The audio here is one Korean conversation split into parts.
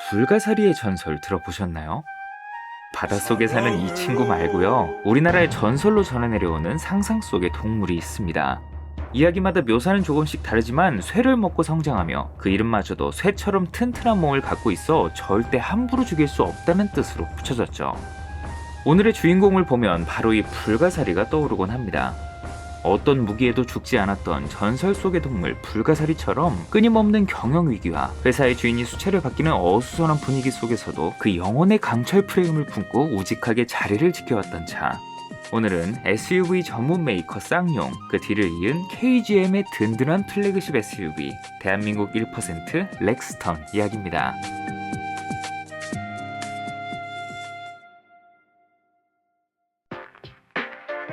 불가사리의 전설 들어보셨나요? 바닷속에 사는 이 친구 말고요. 우리나라의 전설로 전해 내려오는 상상 속의 동물이 있습니다. 이야기마다 묘사는 조금씩 다르지만 쇠를 먹고 성장하며 그 이름마저도 쇠처럼 튼튼한 몸을 갖고 있어 절대 함부로 죽일 수 없다는 뜻으로 붙여졌죠. 오늘의 주인공을 보면 바로 이 불가사리가 떠오르곤 합니다. 어떤 무기에도 죽지 않았던 전설 속의 동물 불가사리처럼 끊임없는 경영위기와 회사의 주인이 수차례 바뀌는 어수선한 분위기 속에서도 그 영혼의 강철 프레임을 품고 우직하게 자리를 지켜왔던 차. 오늘은 SUV 전문 메이커 쌍용, 그 뒤를 이은 KGM의 든든한 플래그십 SUV 대한민국 1% 렉스턴 이야기입니다.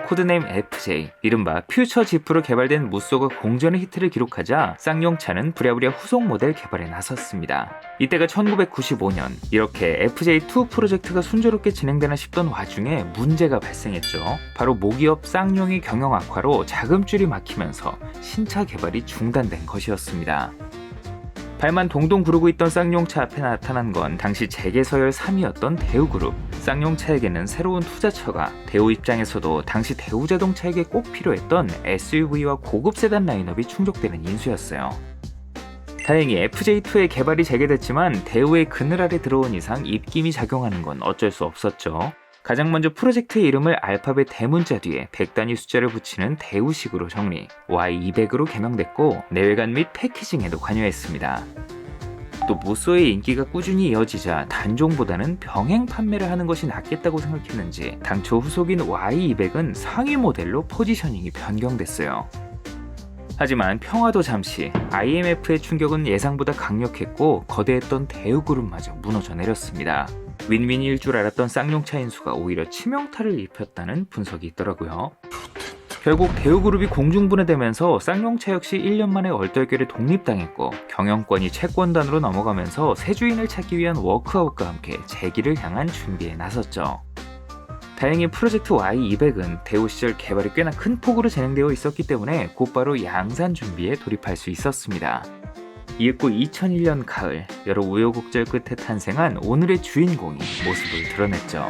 코드네임 FJ, 이른바 퓨처 지프로 개발된 무쏘가 공전의 히트를 기록하자 쌍용차는 부랴부랴 후속 모델 개발에 나섰습니다. 이때가 1995년, 이렇게 FJ2 프로젝트가 순조롭게 진행되나 싶던 와중에 문제가 발생했죠. 바로 모기업 쌍용의 경영 악화로 자금줄이 막히면서 신차 개발이 중단된 것이었습니다. 발만 동동 구르고 있던 쌍용차 앞에 나타난 건 당시 재계서열 3위였던 대우그룹. 쌍용차에게는 새로운 투자처가, 대우 입장에서도 당시 대우자동차에게 꼭 필요했던 SUV와 고급 세단 라인업이 충족되는 인수였어요. 다행히 FJ2의 개발이 재개됐지만 대우의 그늘 아래 들어온 이상 입김이 작용하는 건 어쩔 수 없었죠. 가장 먼저 프로젝트의 이름을 알파벳 대문자 뒤에 100단위 숫자를 붙이는 대우식으로 정리, Y200으로 개명됐고 내외관 및 패키징에도 관여했습니다. 또 무쏘의 인기가 꾸준히 이어지자 단종보다는 병행 판매를 하는 것이 낫겠다고 생각했는지 당초 후속인 Y200은 상위 모델로 포지셔닝이 변경됐어요. 하지만 평화도 잠시, IMF의 충격은 예상보다 강력했고 거대했던 대우그룹마저 무너져 내렸습니다. 윈윈일 줄 알았던 쌍용차 인수가 오히려 치명타를 입혔다는 분석이 있더라고요. 결국 대우그룹이 공중분해되면서 쌍용차 역시 1년 만에 얼떨결에 독립당했고 경영권이 채권단으로 넘어가면서 새 주인을 찾기 위한 워크아웃과 함께 재기를 향한 준비에 나섰죠. 다행히 프로젝트 Y200은 대우 시절 개발이 꽤나 큰 폭으로 진행되어 있었기 때문에 곧바로 양산 준비에 돌입할 수 있었습니다. 이윽고 2001년 가을, 여러 우여곡절 끝에 탄생한 오늘의 주인공이 모습을 드러냈죠.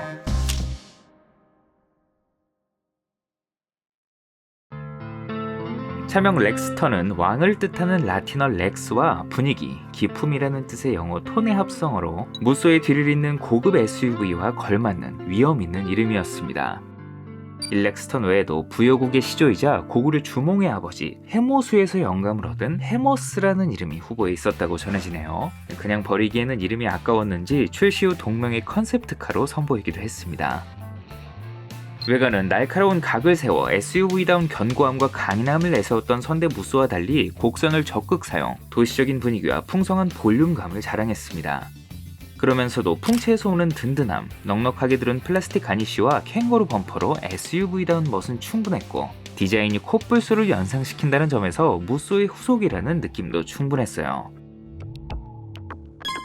차명 렉스턴은 왕을 뜻하는 라틴어 렉스와 분위기, 기품이라는 뜻의 영어 톤의 합성어로 무쏘의 뒤를 잇는 고급 SUV와 걸맞는 위험 있는 이름이었습니다. 이 렉스턴 외에도 부여국의 시조이자 고구려 주몽의 아버지 헤모수에서 영감을 얻은 헤머스라는 이름이 후보에 있었다고 전해지네요. 그냥 버리기에는 이름이 아까웠는지 출시 후 동명의 컨셉트카로 선보이기도 했습니다. 외관은 날카로운 각을 세워 SUV다운 견고함과 강인함을 내세웠던 선대 무쏘와 달리 곡선을 적극 사용, 도시적인 분위기와 풍성한 볼륨감을 자랑했습니다. 그러면서도 풍채에서 오는 든든함, 넉넉하게 들은 플라스틱 가니쉬와 캥거루 범퍼로 SUV다운 멋은 충분했고 디자인이 코뿔소를 연상시킨다는 점에서 무쏘의 후속이라는 느낌도 충분했어요.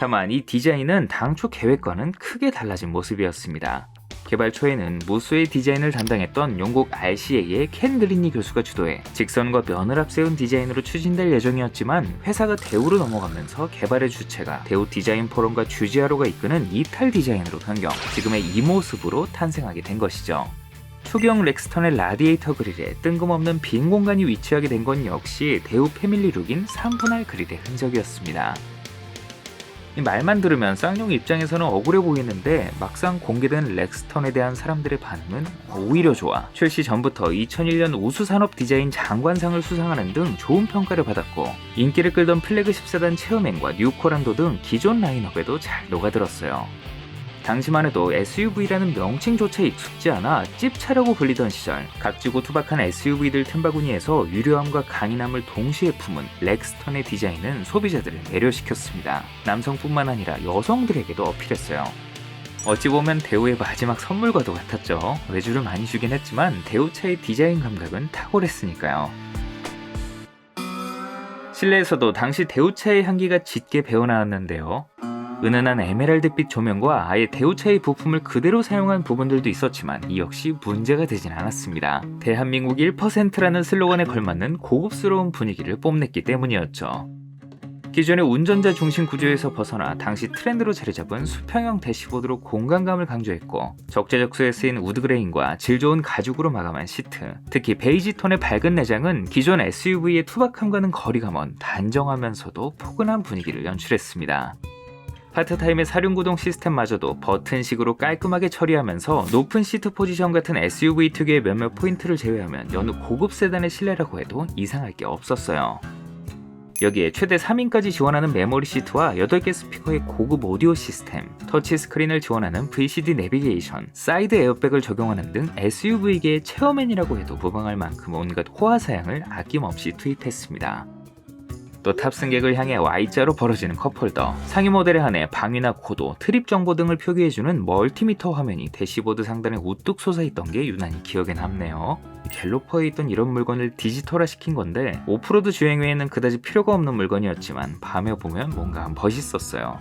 다만 이 디자인은 당초 계획과는 크게 달라진 모습이었습니다. 개발 초에는 무쏘의 디자인을 담당했던 영국 RCA의 켄 그린리 교수가 주도해 직선과 면을 앞세운 디자인으로 추진될 예정이었지만 회사가 대우로 넘어가면서 개발의 주체가 대우 디자인 포럼과 주지하로가 이끄는 이탈 디자인으로 변경, 지금의 이 모습으로 탄생하게 된 것이죠. 초경 렉스턴의 라디에이터 그릴에 뜬금없는 빈 공간이 위치하게 된 건 역시 대우 패밀리룩인 3분할 그릴의 흔적이었습니다. 이 말만 들으면 쌍용 입장에서는 억울해 보이는데 막상 공개된 렉스턴에 대한 사람들의 반응은 오히려 좋아. 출시 전부터 2001년 우수산업 디자인 장관상을 수상하는 등 좋은 평가를 받았고 인기를 끌던 플래그십 세단 체어맨과 뉴코란도 등 기존 라인업에도 잘 녹아들었어요. 당시만 해도 SUV라는 명칭조차 익숙지 않아 찝차라고 불리던 시절, 각지고 투박한 SUV들 틈바구니에서 유려함과 강인함을 동시에 품은 렉스턴의 디자인은 소비자들을 매료시켰습니다. 남성뿐만 아니라 여성들에게도 어필했어요. 어찌 보면 대우의 마지막 선물과도 같았죠. 외주를 많이 주긴 했지만 대우차의 디자인 감각은 탁월했으니까요. 실내에서도 당시 대우차의 향기가 짙게 배어나왔는데요. 은은한 에메랄드빛 조명과 아예 대우차의 부품을 그대로 사용한 부분들도 있었지만 이 역시 문제가 되진 않았습니다. 대한민국 1%라는 슬로건에 걸맞는 고급스러운 분위기를 뽐냈기 때문이었죠. 기존의 운전자 중심 구조에서 벗어나 당시 트렌드로 자리잡은 수평형 대시보드로 공간감을 강조했고 적재적소에 쓰인 우드그레인과 질 좋은 가죽으로 마감한 시트, 특히 베이지 톤의 밝은 내장은 기존 SUV의 투박함과는 거리가 먼 단정하면서도 포근한 분위기를 연출했습니다. 파트타임의 사륜구동 시스템마저도 버튼식으로 깔끔하게 처리하면서 높은 시트 포지션 같은 SUV 특유의 몇몇 포인트를 제외하면 여느 고급 세단의 실내라고 해도 이상할 게 없었어요. 여기에 최대 3인까지 지원하는 메모리 시트와 8개 스피커의 고급 오디오 시스템, 터치 스크린을 지원하는 VCD 내비게이션, 사이드 에어백을 적용하는 등 SUV계의 체어맨이라고 해도 무방할 만큼 온갖 호화 사양을 아낌없이 투입했습니다. 또 탑승객을 향해 Y자로 벌어지는 컵홀더, 상위 모델에 한해 방위나 고도, 트립 정보 등을 표기해주는 멀티미터 화면이 대시보드 상단에 우뚝 솟아있던 게 유난히 기억에 남네요. 갤로퍼에 있던 이런 물건을 디지털화 시킨 건데 오프로드 주행 외에는 그다지 필요가 없는 물건이었지만 밤에 보면 뭔가 멋있었어요.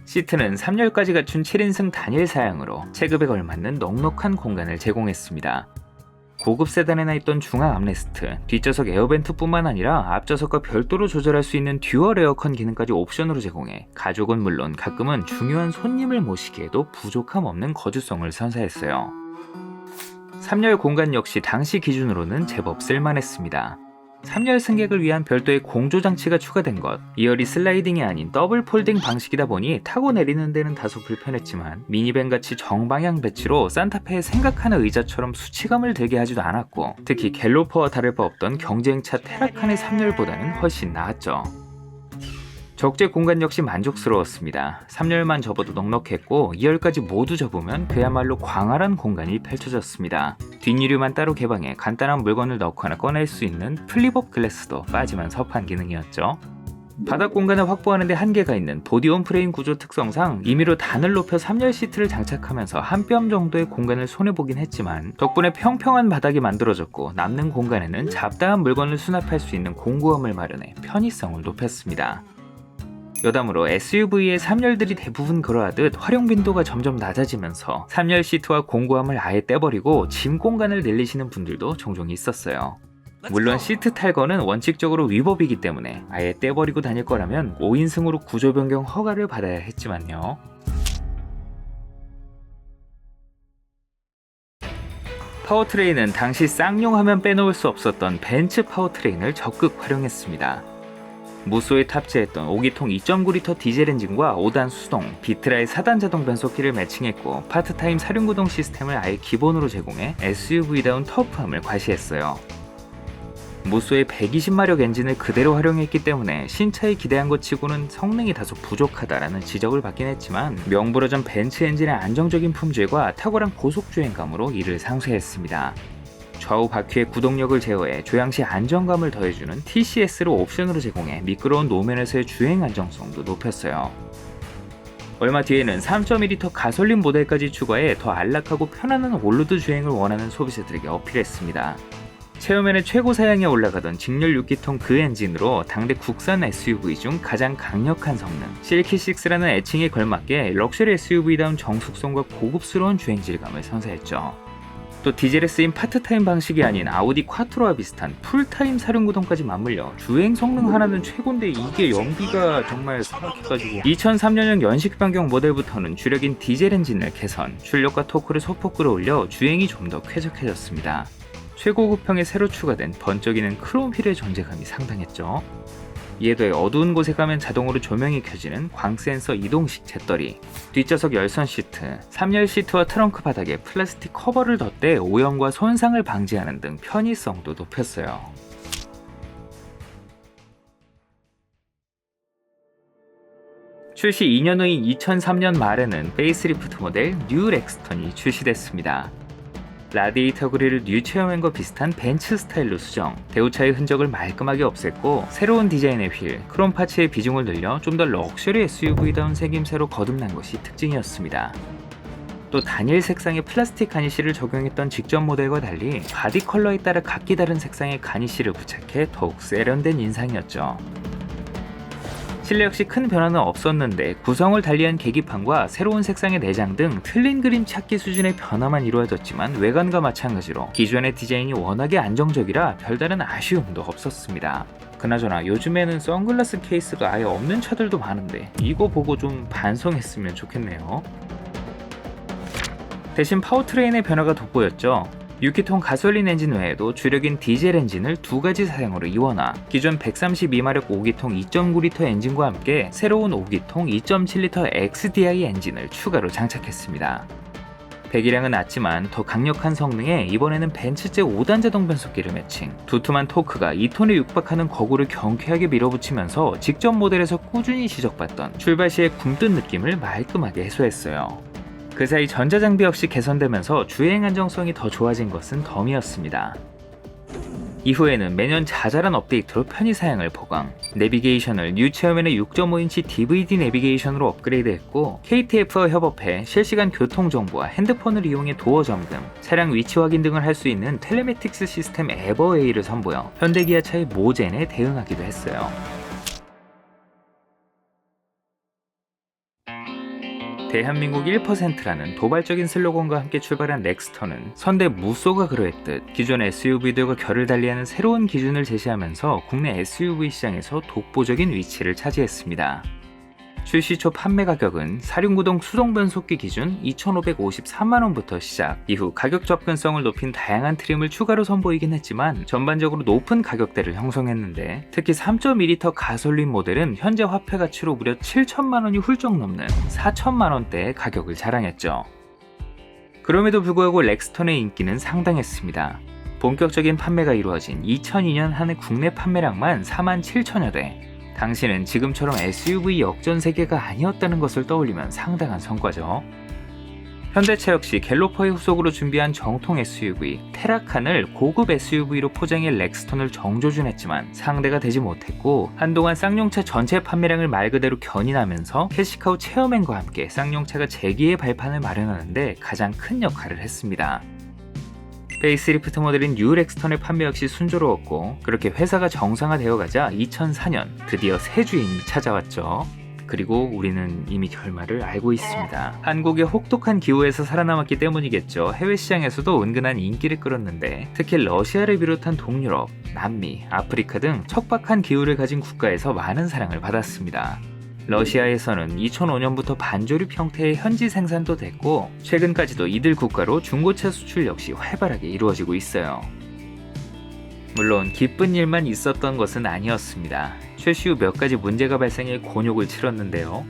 시트는 3열까지 갖춘 7인승 단일 사양으로 체급에 걸맞는 넉넉한 공간을 제공했습니다. 고급 세단에나 있던 중앙 암레스트, 뒷좌석 에어벤트뿐만 아니라 앞좌석과 별도로 조절할 수 있는 듀얼 에어컨 기능까지 옵션으로 제공해 가족은 물론 가끔은 중요한 손님을 모시기에도 부족함 없는 거주성을 선사했어요. 3열 공간 역시 당시 기준으로는 제법 쓸만했습니다. 3열 승객을 위한 별도의 공조장치가 추가된 것, 2열이 슬라이딩이 아닌 더블 폴딩 방식이다 보니 타고 내리는 데는 다소 불편했지만 미니밴같이 정방향 배치로 산타페의 생각하는 의자처럼 수치감을 들게 하지도 않았고 특히 갤로퍼와 다를 바 없던 경쟁차 테라칸의 3열보다는 훨씬 나았죠. 적재 공간 역시 만족스러웠습니다. 3열만 접어도 넉넉했고 2열까지 모두 접으면 그야말로 광활한 공간이 펼쳐졌습니다. 뒷유리만 따로 개방해 간단한 물건을 넣거나 꺼낼 수 있는 플립업 글래스도 빠지면 섭한 기능이었죠. 바닥 공간을 확보하는 데 한계가 있는 보디온 프레임 구조 특성상 임의로 단을 높여 3열 시트를 장착하면서 한 뼘 정도의 공간을 손해보긴 했지만 덕분에 평평한 바닥이 만들어졌고 남는 공간에는 잡다한 물건을 수납할 수 있는 공구함을 마련해 편의성을 높였습니다. 여담으로 SUV의 3열들이 대부분 그러하듯 활용 빈도가 점점 낮아지면서 3열 시트와 공구함을 아예 떼버리고 짐 공간을 늘리시는 분들도 종종 있었어요. 물론 시트 탈거는 원칙적으로 위법이기 때문에 아예 떼버리고 다닐 거라면 5인승으로 구조 변경 허가를 받아야 했지만요. 파워트레인은 당시 쌍용하면 빼놓을 수 없었던 벤츠 파워트레인을 적극 활용했습니다. 무쏘에 탑재했던 5기통 2.9L 디젤 엔진과 5단 수동, 비트라의 4단 자동 변속기를 매칭했고 파트타임 사륜구동 시스템을 아예 기본으로 제공해 SUV다운 터프함을 과시했어요. 무쏘의 120마력 엔진을 그대로 활용했기 때문에 신차에 기대한 것 치고는 성능이 다소 부족하다라는 지적을 받긴 했지만 명불허전 벤츠 엔진의 안정적인 품질과 탁월한 고속주행감으로 이를 상쇄했습니다. 좌우 바퀴의 구동력을 제어해 조향시 안정감을 더해주는 TCS를 옵션으로 제공해 미끄러운 노면에서의 주행 안정성도 높였어요. 얼마 뒤에는 3.2L 가솔린 모델까지 추가해 더 안락하고 편안한 올로드 주행을 원하는 소비자들에게 어필했습니다. 체어맨의 최고 사양에 올라가던 직렬 6기통 그 엔진으로 당대 국산 SUV 중 가장 강력한 성능, 실키6라는 애칭에 걸맞게 럭셔리 SUV다운 정숙성과 고급스러운 주행 질감을 선사했죠. 또 디젤에 쓰인 파트타임 방식이 아닌 아우디 콰트로와 비슷한 풀타임 사륜구동까지 맞물려 주행 성능 하나는 최고인데 이게 연비가 정말 사악해가지고 2003년형 연식 변경 모델부터는 주력인 디젤 엔진을 개선, 출력과 토크를 소폭 끌어올려 주행이 좀 더 쾌적해졌습니다. 최고급형에 새로 추가된 번쩍이는 크롬 휠의 존재감이 상당했죠. 이에 더해 어두운 곳에 가면 자동으로 조명이 켜지는 광센서 이동식 잿더리, 뒷좌석 열선 시트, 3열 시트와 트렁크 바닥에 플라스틱 커버를 덧대 오염과 손상을 방지하는 등 편의성도 높였어요. 출시 2년 후인 2003년 말에는 페이스리프트 모델 뉴 렉스턴이 출시됐습니다. 라디에이터 그릴을 뉴 체어맨과 비슷한 벤츠 스타일로 수정, 대우차의 흔적을 말끔하게 없앴고 새로운 디자인의 휠, 크롬 파츠의 비중을 늘려 좀 더 럭셔리 SUV다운 생김새로 거듭난 것이 특징이었습니다. 또 단일 색상의 플라스틱 가니쉬를 적용했던 직전 모델과 달리 바디 컬러에 따라 각기 다른 색상의 가니쉬를 부착해 더욱 세련된 인상이었죠. 실내 역시 큰 변화는 없었는데 구성을 달리한 계기판과 새로운 색상의 내장 등 틀린 그림 찾기 수준의 변화만 이루어졌지만 외관과 마찬가지로 기존의 디자인이 워낙에 안정적이라 별다른 아쉬움도 없었습니다. 그나저나 요즘에는 선글라스 케이스가 아예 없는 차들도 많은데 이거 보고 좀 반성했으면 좋겠네요. 대신 파워트레인의 변화가 돋보였죠. 6기통 가솔린 엔진 외에도 주력인 디젤 엔진을 두 가지 사양으로 이원화, 기존 132마력 5기통 2.9L 엔진과 함께 새로운 5기통 2.7L XDI 엔진을 추가로 장착했습니다. 배기량은 낮지만 더 강력한 성능에 이번에는 벤츠제 5단 자동 변속기를 매칭, 두툼한 토크가 2톤에 육박하는 거구를 경쾌하게 밀어붙이면서 직전 모델에서 꾸준히 지적받던 출발 시의 굼뜬 느낌을 말끔하게 해소했어요. 그 사이 전자장비 역시 개선되면서 주행 안정성이 더 좋아진 것은 덤이었습니다. 이후에는 매년 자잘한 업데이트로 편의 사양을 보강, 내비게이션을 뉴 체어맨의 6.5인치 DVD 내비게이션으로 업그레이드했고 KTF와 협업해 실시간 교통정보와 핸드폰을 이용해 도어 점검, 차량 위치 확인 등을 할 수 있는 텔레매틱스 시스템 에버A를 선보여 현대기아차의 모젠에 대응하기도 했어요. 대한민국 1%라는 도발적인 슬로건과 함께 출발한 렉스턴은 선대 무쏘가 그러했듯 기존 SUV들과 결을 달리하는 새로운 기준을 제시하면서 국내 SUV 시장에서 독보적인 위치를 차지했습니다. 출시 초 판매 가격은 사륜구동 수동 변속기 기준 2,553만원부터 시작, 이후 가격 접근성을 높인 다양한 트림을 추가로 선보이긴 했지만 전반적으로 높은 가격대를 형성했는데 특히 3.2L 가솔린 모델은 현재 화폐 가치로 무려 7천만원이 훌쩍 넘는 4천만원대의 가격을 자랑했죠. 그럼에도 불구하고 렉스턴의 인기는 상당했습니다. 본격적인 판매가 이루어진 2002년 한 해 국내 판매량만 4만 7천여 대, 당시는 지금처럼 SUV 역전 세계가 아니었다는 것을 떠올리면 상당한 성과죠. 현대차 역시 갤로퍼의 후속으로 준비한 정통 SUV 테라칸을 고급 SUV로 포장해 렉스턴을 정조준했지만 상대가 되지 못했고, 한동안 쌍용차 전체 판매량을 말 그대로 견인하면서 캐시카우 체어맨과 함께 쌍용차가 재기의 발판을 마련하는데 가장 큰 역할을 했습니다. 페이스리프트 모델인 뉴 렉스턴의 판매 역시 순조로웠고, 그렇게 회사가 정상화되어가자 2004년 드디어 새 주인이 찾아왔죠. 그리고 우리는 이미 결말을 알고 있습니다. 한국의 혹독한 기후에서 살아남았기 때문이겠죠. 해외 시장에서도 은근한 인기를 끌었는데 특히 러시아를 비롯한 동유럽, 남미, 아프리카 등 척박한 기후를 가진 국가에서 많은 사랑을 받았습니다. 러시아에서는 2005년부터 반조립 형태의 현지 생산도 됐고, 최근까지도 이들 국가로 중고차 수출 역시 활발하게 이루어지고 있어요. 물론 기쁜 일만 있었던 것은 아니었습니다. 출시 후 몇 가지 문제가 발생해 곤욕을 치렀는데요.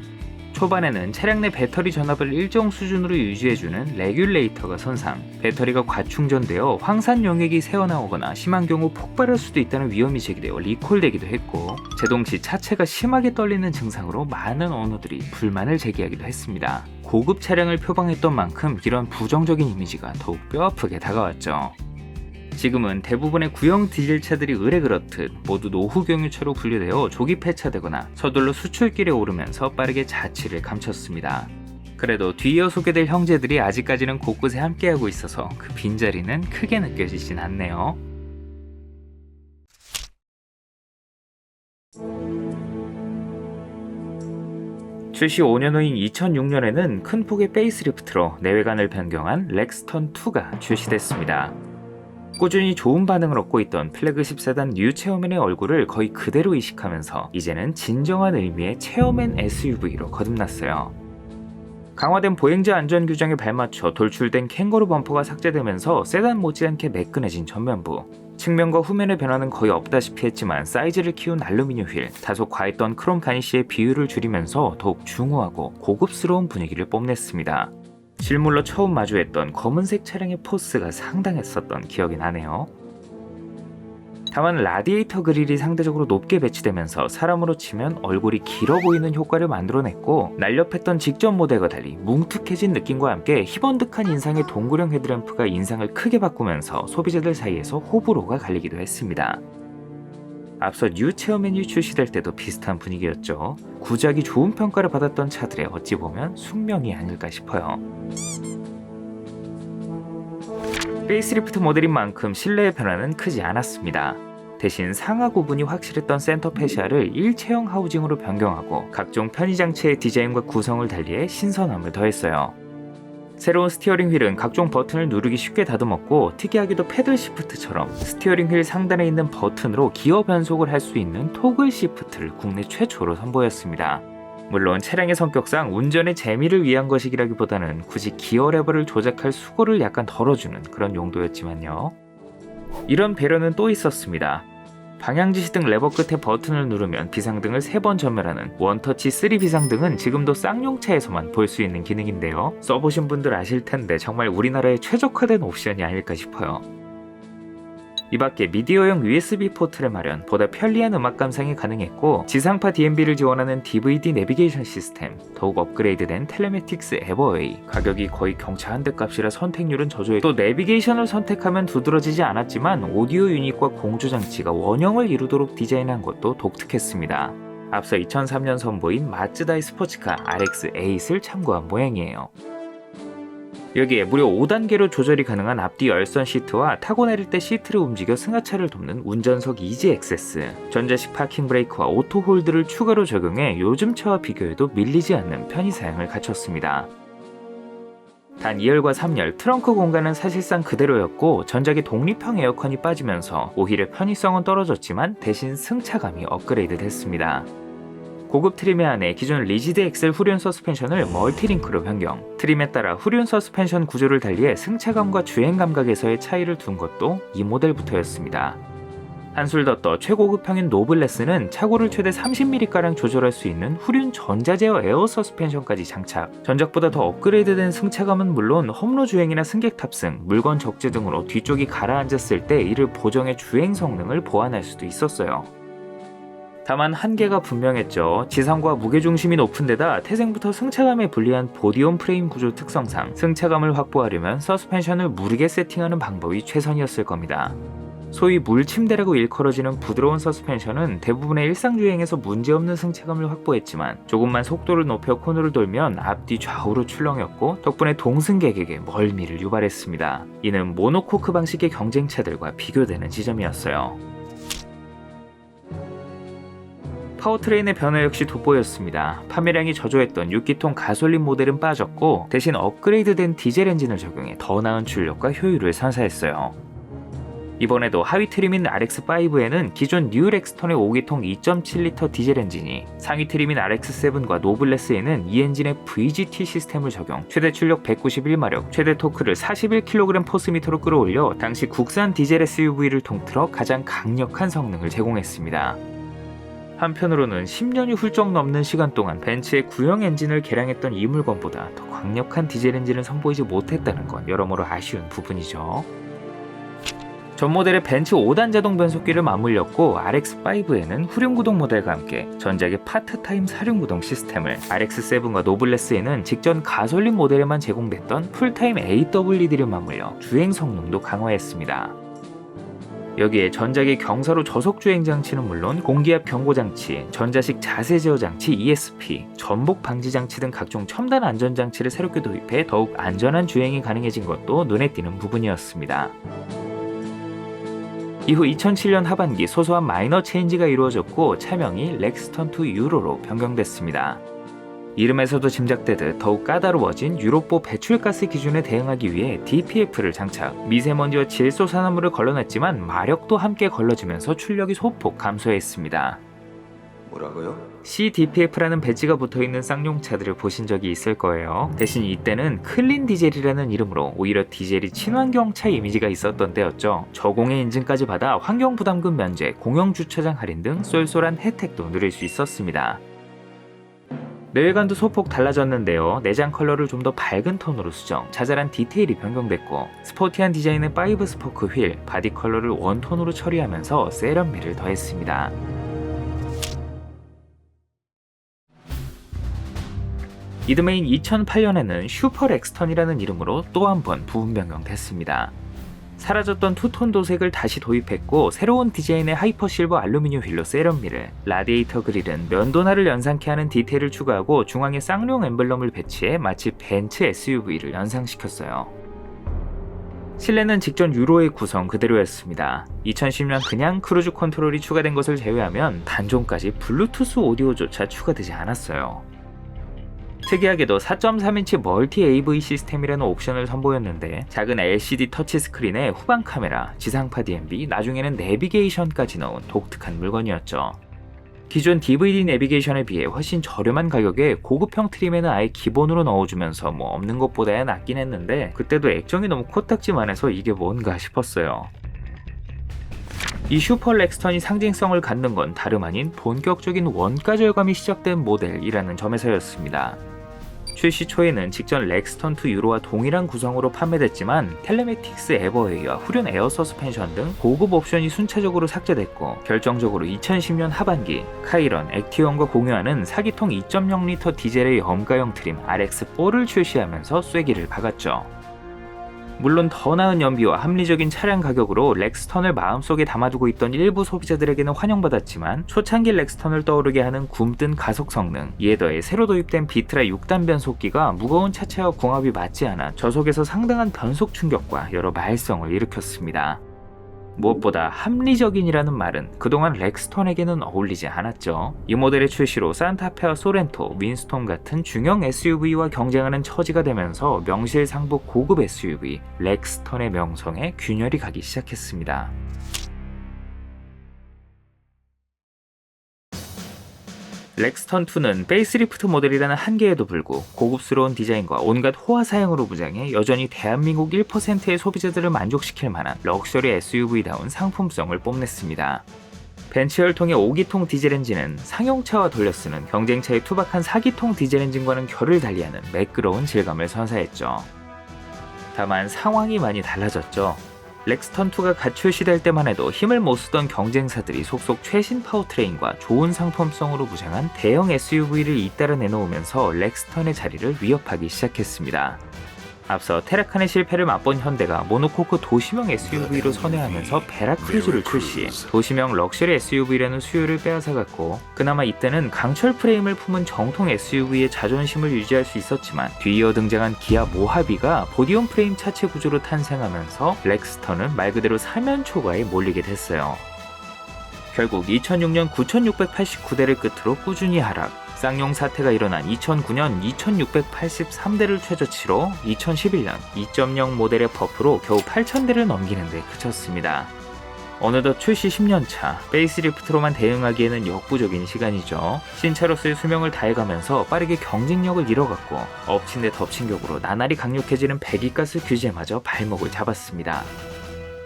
초반에는 차량 내 배터리 전압을 일정 수준으로 유지해주는 레귤레이터가 손상, 배터리가 과충전되어 황산 용액이 새어나오거나 심한 경우 폭발할 수도 있다는 위험이 제기되어 리콜되기도 했고, 제동 시 차체가 심하게 떨리는 증상으로 많은 오너들이 불만을 제기하기도 했습니다. 고급 차량을 표방했던 만큼 이런 부정적인 이미지가 더욱 뼈아프게 다가왔죠. 지금은 대부분의 구형 디젤차들이 의뢰 그렇듯 모두 노후 경유차로 분류되어 조기 폐차되거나 서둘러 수출길에 오르면서 빠르게 자취를 감췄습니다. 그래도 뒤이어 소개될 형제들이 아직까지는 곳곳에 함께하고 있어서 그 빈자리는 크게 느껴지진 않네요. 출시 5년 후인 2006년에는 큰 폭의 페이스리프트로 내외관을 변경한 렉스턴 2가 출시됐습니다. 꾸준히 좋은 반응을 얻고 있던 플래그십 세단 뉴 체어맨의 얼굴을 거의 그대로 이식하면서 이제는 진정한 의미의 체어맨 SUV로 거듭났어요. 강화된 보행자 안전 규정에 발맞춰 돌출된 캥거루 범퍼가 삭제되면서 세단 못지않게 매끈해진 전면부, 측면과 후면의 변화는 거의 없다시피 했지만 사이즈를 키운 알루미늄 휠, 다소 과했던 크롬 가니쉬의 비율을 줄이면서 더욱 중후하고 고급스러운 분위기를 뽐냈습니다. 실물로 처음 마주했던 검은색 차량의 포스가 상당했었던 기억이 나네요. 다만 라디에이터 그릴이 상대적으로 높게 배치되면서 사람으로 치면 얼굴이 길어 보이는 효과를 만들어냈고, 날렵했던 직전 모델과 달리 뭉툭해진 느낌과 함께 희번득한 인상의 동굴형 헤드램프가 인상을 크게 바꾸면서 소비자들 사이에서 호불호가 갈리기도 했습니다. 앞서 뉴 체어맨이 출시될 때도 비슷한 분위기였죠. 구작이 좋은 평가를 받았던 차들의 어찌 보면 숙명이 아닐까 싶어요. 페이스리프트 모델인 만큼 실내의 변화는 크지 않았습니다. 대신 상하 구분이 확실했던 센터 페시아를 일체형 하우징으로 변경하고 각종 편의장치의 디자인과 구성을 달리해 신선함을 더했어요. 새로운 스티어링 휠은 각종 버튼을 누르기 쉽게 다듬었고 특이하게도 패들 시프트처럼 스티어링 휠 상단에 있는 버튼으로 기어 변속을 할 수 있는 토글 시프트를 국내 최초로 선보였습니다. 물론 차량의 성격상 운전의 재미를 위한 것이기라기보다는 굳이 기어 레버를 조작할 수고를 약간 덜어주는 그런 용도였지만요. 이런 배려는 또 있었습니다. 방향지시 등 레버 끝에 버튼을 누르면 비상등을 3번 전멸하는 원터치 3 비상등은 지금도 쌍용차에서만 볼 수 있는 기능인데요. 써보신 분들 아실 텐데 정말 우리나라에 최적화된 옵션이 아닐까 싶어요. 이 밖에 미디어용 USB 포트를 마련, 보다 편리한 음악 감상이 가능했고 지상파 DMB를 지원하는 DVD 내비게이션 시스템, 더욱 업그레이드된 텔레매틱스 에버웨이, 가격이 거의 경차 한 대 값이라 선택률은 저조해. 또 내비게이션을 선택하면 두드러지지 않았지만 오디오 유닛과 공조 장치가 원형을 이루도록 디자인한 것도 독특했습니다. 앞서 2003년 선보인 마츠다의 스포츠카 RX-8을 참고한 모양이에요. 여기에 무려 5단계로 조절이 가능한 앞뒤 열선 시트와 타고 내릴 때 시트를 움직여 승하차를 돕는 운전석 이지 액세스, 전자식 파킹 브레이크와 오토 홀드를 추가로 적용해 요즘 차와 비교해도 밀리지 않는 편의 사양을 갖췄습니다. 단 2열과 3열, 트렁크 공간은 사실상 그대로였고 전작의 독립형 에어컨이 빠지면서 오히려 편의성은 떨어졌지만 대신 승차감이 업그레이드 됐습니다. 고급 트림에 한해 기존 리지드 엑셀 후륜 서스펜션을 멀티링크로 변경, 트림에 따라 후륜 서스펜션 구조를 달리해 승차감과 주행 감각에서의 차이를 둔 것도 이 모델부터였습니다. 한술 더 떠 최고급형인 노블레스는 차고를 최대 30mm가량 조절할 수 있는 후륜 전자제어 에어 서스펜션까지 장착, 전작보다 더 업그레이드된 승차감은 물론 험로 주행이나 승객 탑승, 물건 적재 등으로 뒤쪽이 가라앉았을 때 이를 보정해 주행 성능을 보완할 수도 있었어요. 다만 한계가 분명했죠. 지상과 무게중심이 높은 데다 태생부터 승차감에 불리한 보디온 프레임 구조 특성상 승차감을 확보하려면 서스펜션을 무르게 세팅하는 방법이 최선이었을 겁니다. 소위 물침대라고 일컬어지는 부드러운 서스펜션은 대부분의 일상주행에서 문제없는 승차감을 확보했지만 조금만 속도를 높여 코너를 돌면 앞뒤 좌우로 출렁였고 덕분에 동승객에게 멀미를 유발했습니다. 이는 모노코크 방식의 경쟁차들과 비교되는 지점이었어요. 파워트레인의 변화 역시 돋보였습니다. 판매량이 저조했던 6기통 가솔린 모델은 빠졌고 대신 업그레이드된 디젤 엔진을 적용해 더 나은 출력과 효율을 선사했어요. 이번에도 하위 트림인 RX5에는 기존 뉴 렉스턴의 5기통 2.7L 디젤 엔진이, 상위 트림인 RX7과 노블레스에는 이 엔진의 VGT 시스템을 적용, 최대 출력 191마력, 최대 토크를 41kg 포스미터로 끌어올려 당시 국산 디젤 SUV를 통틀어 가장 강력한 성능을 제공했습니다. 한편으로는 10년이 훌쩍 넘는 시간 동안 벤츠의 구형 엔진을 개량했던 이 물건보다 더 강력한 디젤 엔진을 선보이지 못했다는 건 여러모로 아쉬운 부분이죠. 전 모델의 벤츠 5단 자동 변속기를 맞물렸고 RX5에는 후륜구동 모델과 함께 전작의 파트타임 사륜구동 시스템을, RX7과 노블레스에는 직전 가솔린 모델에만 제공됐던 풀타임 AWD를 맞물려 주행 성능도 강화했습니다. 여기에 전작의 경사로 저속 주행 장치는 물론 공기압 경고 장치, 전자식 자세 제어 장치 ESP, 전복 방지 장치 등 각종 첨단 안전 장치를 새롭게 도입해 더욱 안전한 주행이 가능해진 것도 눈에 띄는 부분이었습니다. 이후 2007년 하반기 소소한 마이너 체인지가 이루어졌고 차명이 렉스턴2 유로로 변경됐습니다. 이름에서도 짐작되듯 더욱 까다로워진 유로4 배출가스 기준에 대응하기 위해 DPF를 장착, 미세먼지와 질소 산화물을 걸러냈지만 마력도 함께 걸러지면서 출력이 소폭 감소했습니다. 뭐라고요? CDPF라는 배지가 붙어있는 쌍용차들을 보신 적이 있을 거예요. 대신 이때는 클린 디젤이라는 이름으로 오히려 디젤이 친환경차 이미지가 있었던 때였죠. 저공해 인증까지 받아 환경부담금 면제, 공영주차장 할인 등 쏠쏠한 혜택도 누릴 수 있었습니다. 내외관도 소폭 달라졌는데요. 내장 컬러를 좀 더 밝은 톤으로 수정, 자잘한 디테일이 변경됐고 스포티한 디자인의 5 스포크 휠, 바디 컬러를 원톤으로 처리하면서 세련미를 더했습니다. 이듬해인 2008년에는 슈퍼 렉스턴이라는 이름으로 또 한 번 부분 변경됐습니다. 사라졌던 투톤 도색을 다시 도입했고 새로운 디자인의 하이퍼 실버 알루미늄 휠로 세련미를, 라디에이터 그릴은 면도날을 연상케 하는 디테일을 추가하고 중앙에 쌍용 엠블럼을 배치해 마치 벤츠 SUV를 연상시켰어요. 실내는 직전 유로의 구성 그대로였습니다. 2010년 그냥 크루즈 컨트롤이 추가된 것을 제외하면 단종까지 블루투스 오디오조차 추가되지 않았어요. 특이하게도 4.3인치 멀티 AV 시스템이라는 옵션을 선보였는데 작은 LCD 터치스크린에 후방 카메라, 지상파 DMB, 나중에는 내비게이션까지 넣은 독특한 물건이었죠. 기존 DVD 내비게이션에 비해 훨씬 저렴한 가격에 고급형 트림에는 아예 기본으로 넣어주면서 뭐 없는 것보다야 낫긴 했는데 그때도 액정이 너무 코딱지만해서 이게 뭔가 싶었어요. 이 슈퍼 렉스턴이 상징성을 갖는 건 다름 아닌 본격적인 원가 절감이 시작된 모델이라는 점에서였습니다. 출시 초에는 직전 렉스턴2 유로와 동일한 구성으로 판매됐지만 텔레매틱스 에버웨이와 후륜 에어 서스펜션 등 고급 옵션이 순차적으로 삭제됐고 결정적으로 2010년 하반기 카이런, 액티온과 공유하는 4기통 2.0L 디젤의 염가형 트림 RX4를 출시하면서 쐐기를 박았죠. 물론 더 나은 연비와 합리적인 차량 가격으로 렉스턴을 마음속에 담아두고 있던 일부 소비자들에게는 환영받았지만 초창기 렉스턴을 떠오르게 하는 굼뜬 가속 성능, 이에 더해 새로 도입된 비트라 6단 변속기가 무거운 차체와 궁합이 맞지 않아 저속에서 상당한 변속 충격과 여러 말썽을 일으켰습니다. 무엇보다 합리적인이라는 말은 그동안 렉스턴에게는 어울리지 않았죠. 이 모델의 출시로 산타페와 소렌토, 윈스톰 같은 중형 SUV와 경쟁하는 처지가 되면서 명실상부 고급 SUV 렉스턴의 명성에 균열이 가기 시작했습니다. 렉스턴2는 페이스리프트 모델이라는 한계에도 불구 고급스러운 디자인과 온갖 호화 사양으로 무장해 여전히 대한민국 1%의 소비자들을 만족시킬 만한 럭셔리 SUV다운 상품성을 뽐냈습니다. 벤츠 혈통의 5기통 디젤 엔진은 상용차와 돌려쓰는 경쟁차의 투박한 4기통 디젤 엔진과는 결을 달리하는 매끄러운 질감을 선사했죠. 다만 상황이 많이 달라졌죠. 렉스턴2가 갓 출시될 때만 해도 힘을 못 쓰던 경쟁사들이 속속 최신 파워트레인과 좋은 상품성으로 무장한 대형 SUV를 잇따라 내놓으면서 렉스턴의 자리를 위협하기 시작했습니다. 앞서 테라칸의 실패를 맛본 현대가 모노코크 도시명 SUV로 선회하면서 베라크루즈를 출시, 도시명 럭셔리 SUV라는 수요를 빼앗아갔고 그나마 이때는 강철 프레임을 품은 정통 SUV의 자존심을 유지할 수 있었지만 뒤이어 등장한 기아 모하비가 보디온 프레임 차체 구조로 탄생하면서 렉스턴은 말 그대로 사면 초과에 몰리게 됐어요. 결국 2006년 9,689대를 끝으로 꾸준히 하락, 쌍용 사태가 일어난 2009년 2,683대를 최저치로 2011년 2.0 모델의 버프로 겨우 8,000대를 넘기는 데 그쳤습니다. 어느덧 출시 10년차, 페이스리프트로만 대응하기에는 역부족인 시간이죠. 신차로서의 수명을 다해가면서 빠르게 경쟁력을 잃어갔고 엎친 데 덮친 격으로 나날이 강력해지는 배기가스 규제마저 발목을 잡았습니다.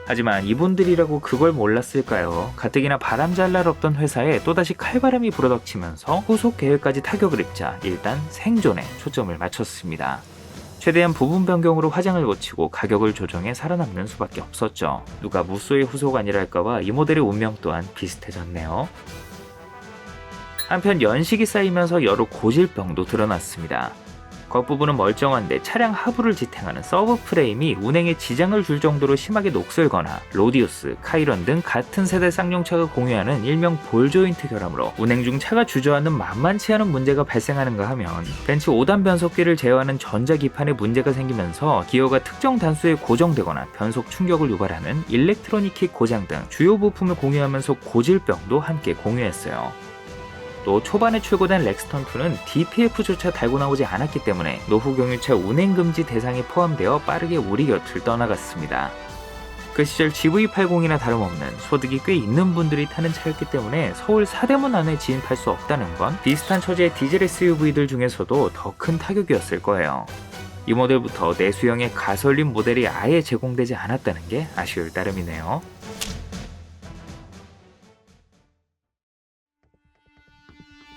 하지만 이분들이라고 그걸 몰랐을까요? 가뜩이나 바람 잘 날 없던 회사에 또다시 칼바람이 불어닥치면서 후속 계획까지 타격을 입자 일단 생존에 초점을 맞췄습니다. 최대한 부분 변경으로 화장을 고치고 가격을 조정해 살아남는 수밖에 없었죠. 누가 무쏘의 후속 아니랄까봐 이 모델의 운명 또한 비슷해졌네요. 한편 연식이 쌓이면서 여러 고질병도 드러났습니다. 겉부분은 멀쩡한데 차량 하부를 지탱하는 서브 프레임이 운행에 지장을 줄 정도로 심하게 녹슬거나 로디우스, 카이런 등 같은 세대 쌍용차가 공유하는 일명 볼 조인트 결함으로 운행 중 차가 주저하는 만만치 않은 문제가 발생하는가 하면 벤츠 5단 변속기를 제어하는 전자기판에 문제가 생기면서 기어가 특정 단수에 고정되거나 변속 충격을 유발하는 일렉트로닉 고장 등 주요 부품을 공유하면서 고질병도 함께 공유했어요. 또 초반에 출고된 렉스턴2는 DPF조차 달고 나오지 않았기 때문에 노후 경유차 운행금지 대상에 포함되어 빠르게 우리 곁을 떠나갔습니다. 그 시절 GV80이나 다름없는 소득이 꽤 있는 분들이 타는 차였기 때문에 서울 사대문 안에 진입할 수 없다는 건 비슷한 처지의 디젤 SUV들 중에서도 더 큰 타격이었을 거예요. 이 모델부터 내수형의 가솔린 모델이 아예 제공되지 않았다는 게 아쉬울 따름이네요.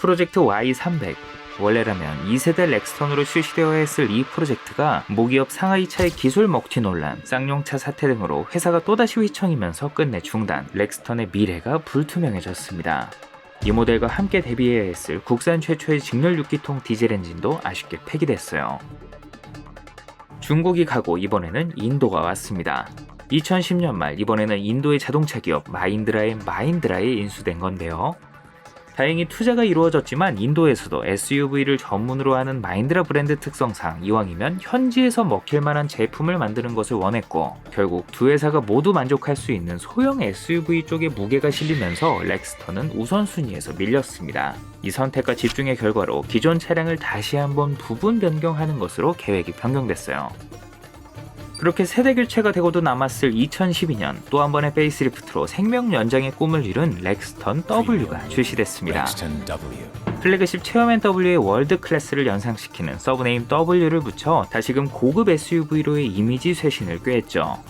프로젝트 Y300, 원래라면 2세대 렉스턴으로 출시되어야 했을 이 프로젝트가 모기업 상하이차의 기술 먹튀 논란, 쌍용차 사태 등으로 회사가 또다시 휘청이면서 끝내 중단, 렉스턴의 미래가 불투명해졌습니다. 이 모델과 함께 데뷔해야 했을 국산 최초의 직렬 6기통 디젤 엔진도 아쉽게 폐기됐어요. 중국이 가고 이번에는 인도가 왔습니다. 2010년 말 이번에는 인도의 자동차 기업 마힌드라의 인수된 건데요. 다행히 투자가 이루어졌지만 인도에서도 SUV를 전문으로 하는 마인드라 브랜드 특성상 이왕이면 현지에서 먹힐 만한 제품을 만드는 것을 원했고, 결국 두 회사가 모두 만족할 수 있는 소형 SUV 쪽에 무게가 실리면서 렉스턴은 우선순위에서 밀렸습니다. 이 선택과 집중의 결과로 기존 차량을 다시 한번 부분 변경하는 것으로 계획이 변경됐어요. 그렇게 세대 교체가 되고도 남았을 2012년 또 한 번의 페이스리프트로 생명 연장의 꿈을 이룬 렉스턴 W가 출시됐습니다. 플래그십 체어맨 W의 월드 클래스를 연상시키는 서브네임 W를 붙여 다시금 고급 SUV로의 이미지 쇄신을 꾀했죠.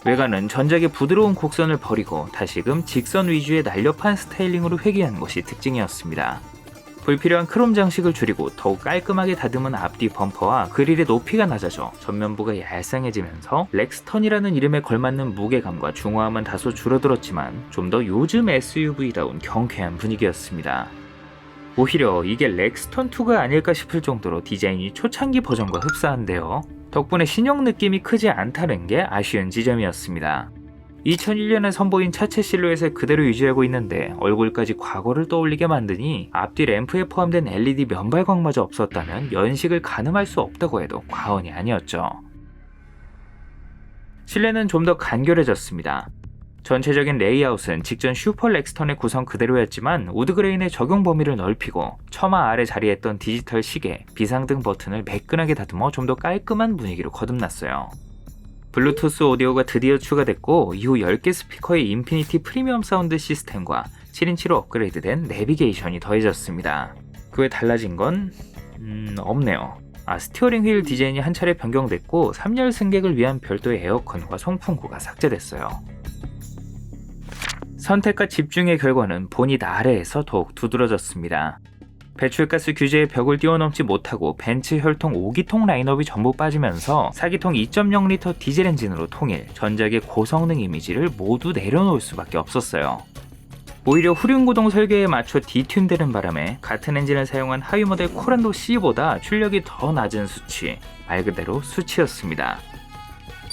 외관은 전작의 부드러운 곡선을 버리고 다시금 직선 위주의 날렵한 스타일링으로 회귀한 것이 특징이었습니다. 불필요한 크롬 장식을 줄이고 더욱 깔끔하게 다듬은 앞뒤 범퍼와 그릴의 높이가 낮아져 전면부가 얄쌍해지면서 렉스턴이라는 이름에 걸맞는 무게감과 중후함은 다소 줄어들었지만 좀 더 요즘 SUV다운 경쾌한 분위기였습니다. 오히려 이게 렉스턴2가 아닐까 싶을 정도로 디자인이 초창기 버전과 흡사한데요. 덕분에 신형 느낌이 크지 않다는 게 아쉬운 지점이었습니다. 2001년에 선보인 차체 실루엣을 그대로 유지하고 있는데 얼굴까지 과거를 떠올리게 만드니 앞뒤 램프에 포함된 LED 면발광마저 없었다면 연식을 가늠할 수 없다고 해도 과언이 아니었죠. 실내는 좀 더 간결해졌습니다. 전체적인 레이아웃은 직전 슈퍼 렉스턴의 구성 그대로였지만 우드그레인의 적용 범위를 넓히고 처마 아래 자리했던 디지털 시계, 비상등 버튼을 매끈하게 다듬어 좀 더 깔끔한 분위기로 거듭났어요. 블루투스 오디오가 드디어 추가됐고 이후 10개 스피커의 인피니티 프리미엄 사운드 시스템과 7인치로 업그레이드된 내비게이션이 더해졌습니다. 그 외 달라진 건 없네요. 스티어링 휠 디자인이 한 차례 변경됐고 3열 승객을 위한 별도의 에어컨과 송풍구가 삭제됐어요. 선택과 집중의 결과는 본닛 아래에서 더욱 두드러졌습니다. 배출가스 규제의 벽을 뛰어넘지 못하고 벤츠 혈통 5기통 라인업이 전부 빠지면서 4기통 2.0L 디젤 엔진으로 통일, 전작의 고성능 이미지를 모두 내려놓을 수밖에 없었어요. 오히려 후륜구동 설계에 맞춰 디튠되는 바람에 같은 엔진을 사용한 하위 모델 코란도 C보다 출력이 더 낮은 수치, 말 그대로 수치였습니다.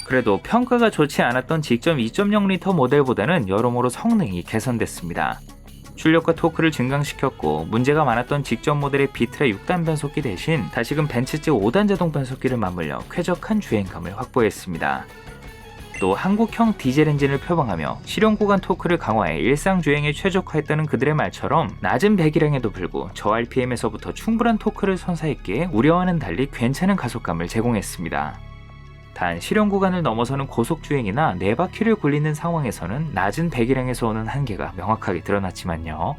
그래도 평가가 좋지 않았던 직전 2.0L 모델보다는 여러모로 성능이 개선됐습니다. 출력과 토크를 증강시켰고 문제가 많았던 직전 모델의 비트라 6단 변속기 대신 다시금 벤츠제 5단 자동 변속기를 맞물려 쾌적한 주행감을 확보했습니다. 또 한국형 디젤 엔진을 표방하며 실용 구간 토크를 강화해 일상 주행에 최적화했다는 그들의 말처럼 낮은 배기량에도 불구 저 RPM에서부터 충분한 토크를 선사했기에 우려와는 달리 괜찮은 가속감을 제공했습니다. 단 실용 구간을 넘어서는 고속 주행이나 4바퀴를 굴리는 상황에서는 낮은 배기량에서 오는 한계가 명확하게 드러났지만요.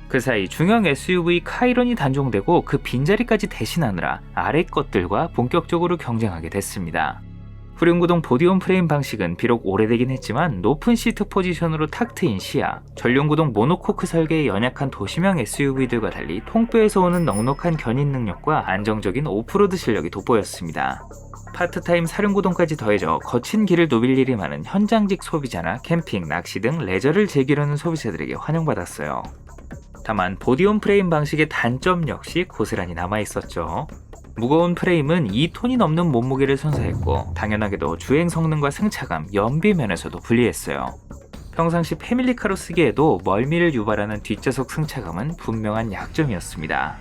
그 사이 중형 SUV 카이런이 단종되고 그 빈자리까지 대신하느라 아래 것들과 본격적으로 경쟁하게 됐습니다. 후륜구동 보디온 프레임 방식은 비록 오래되긴 했지만 높은 시트 포지션으로 탁 트인 시야, 전륜구동 모노코크 설계의 연약한 도심형 SUV들과 달리 통뼈에서 오는 넉넉한 견인 능력과 안정적인 오프로드 실력이 돋보였습니다. 파트타임 사륜구동까지 더해져 거친 길을 누빌 일이 많은 현장직 소비자나 캠핑, 낚시 등 레저를 즐기려는 소비자들에게 환영받았어요. 다만 보디온 프레임 방식의 단점 역시 고스란히 남아있었죠. 무거운 프레임은 2톤이 넘는 몸무게를 선사했고 당연하게도 주행 성능과 승차감, 연비 면에서도 불리했어요. 평상시 패밀리카로 쓰기에도 멀미를 유발하는 뒷좌석 승차감은 분명한 약점이었습니다.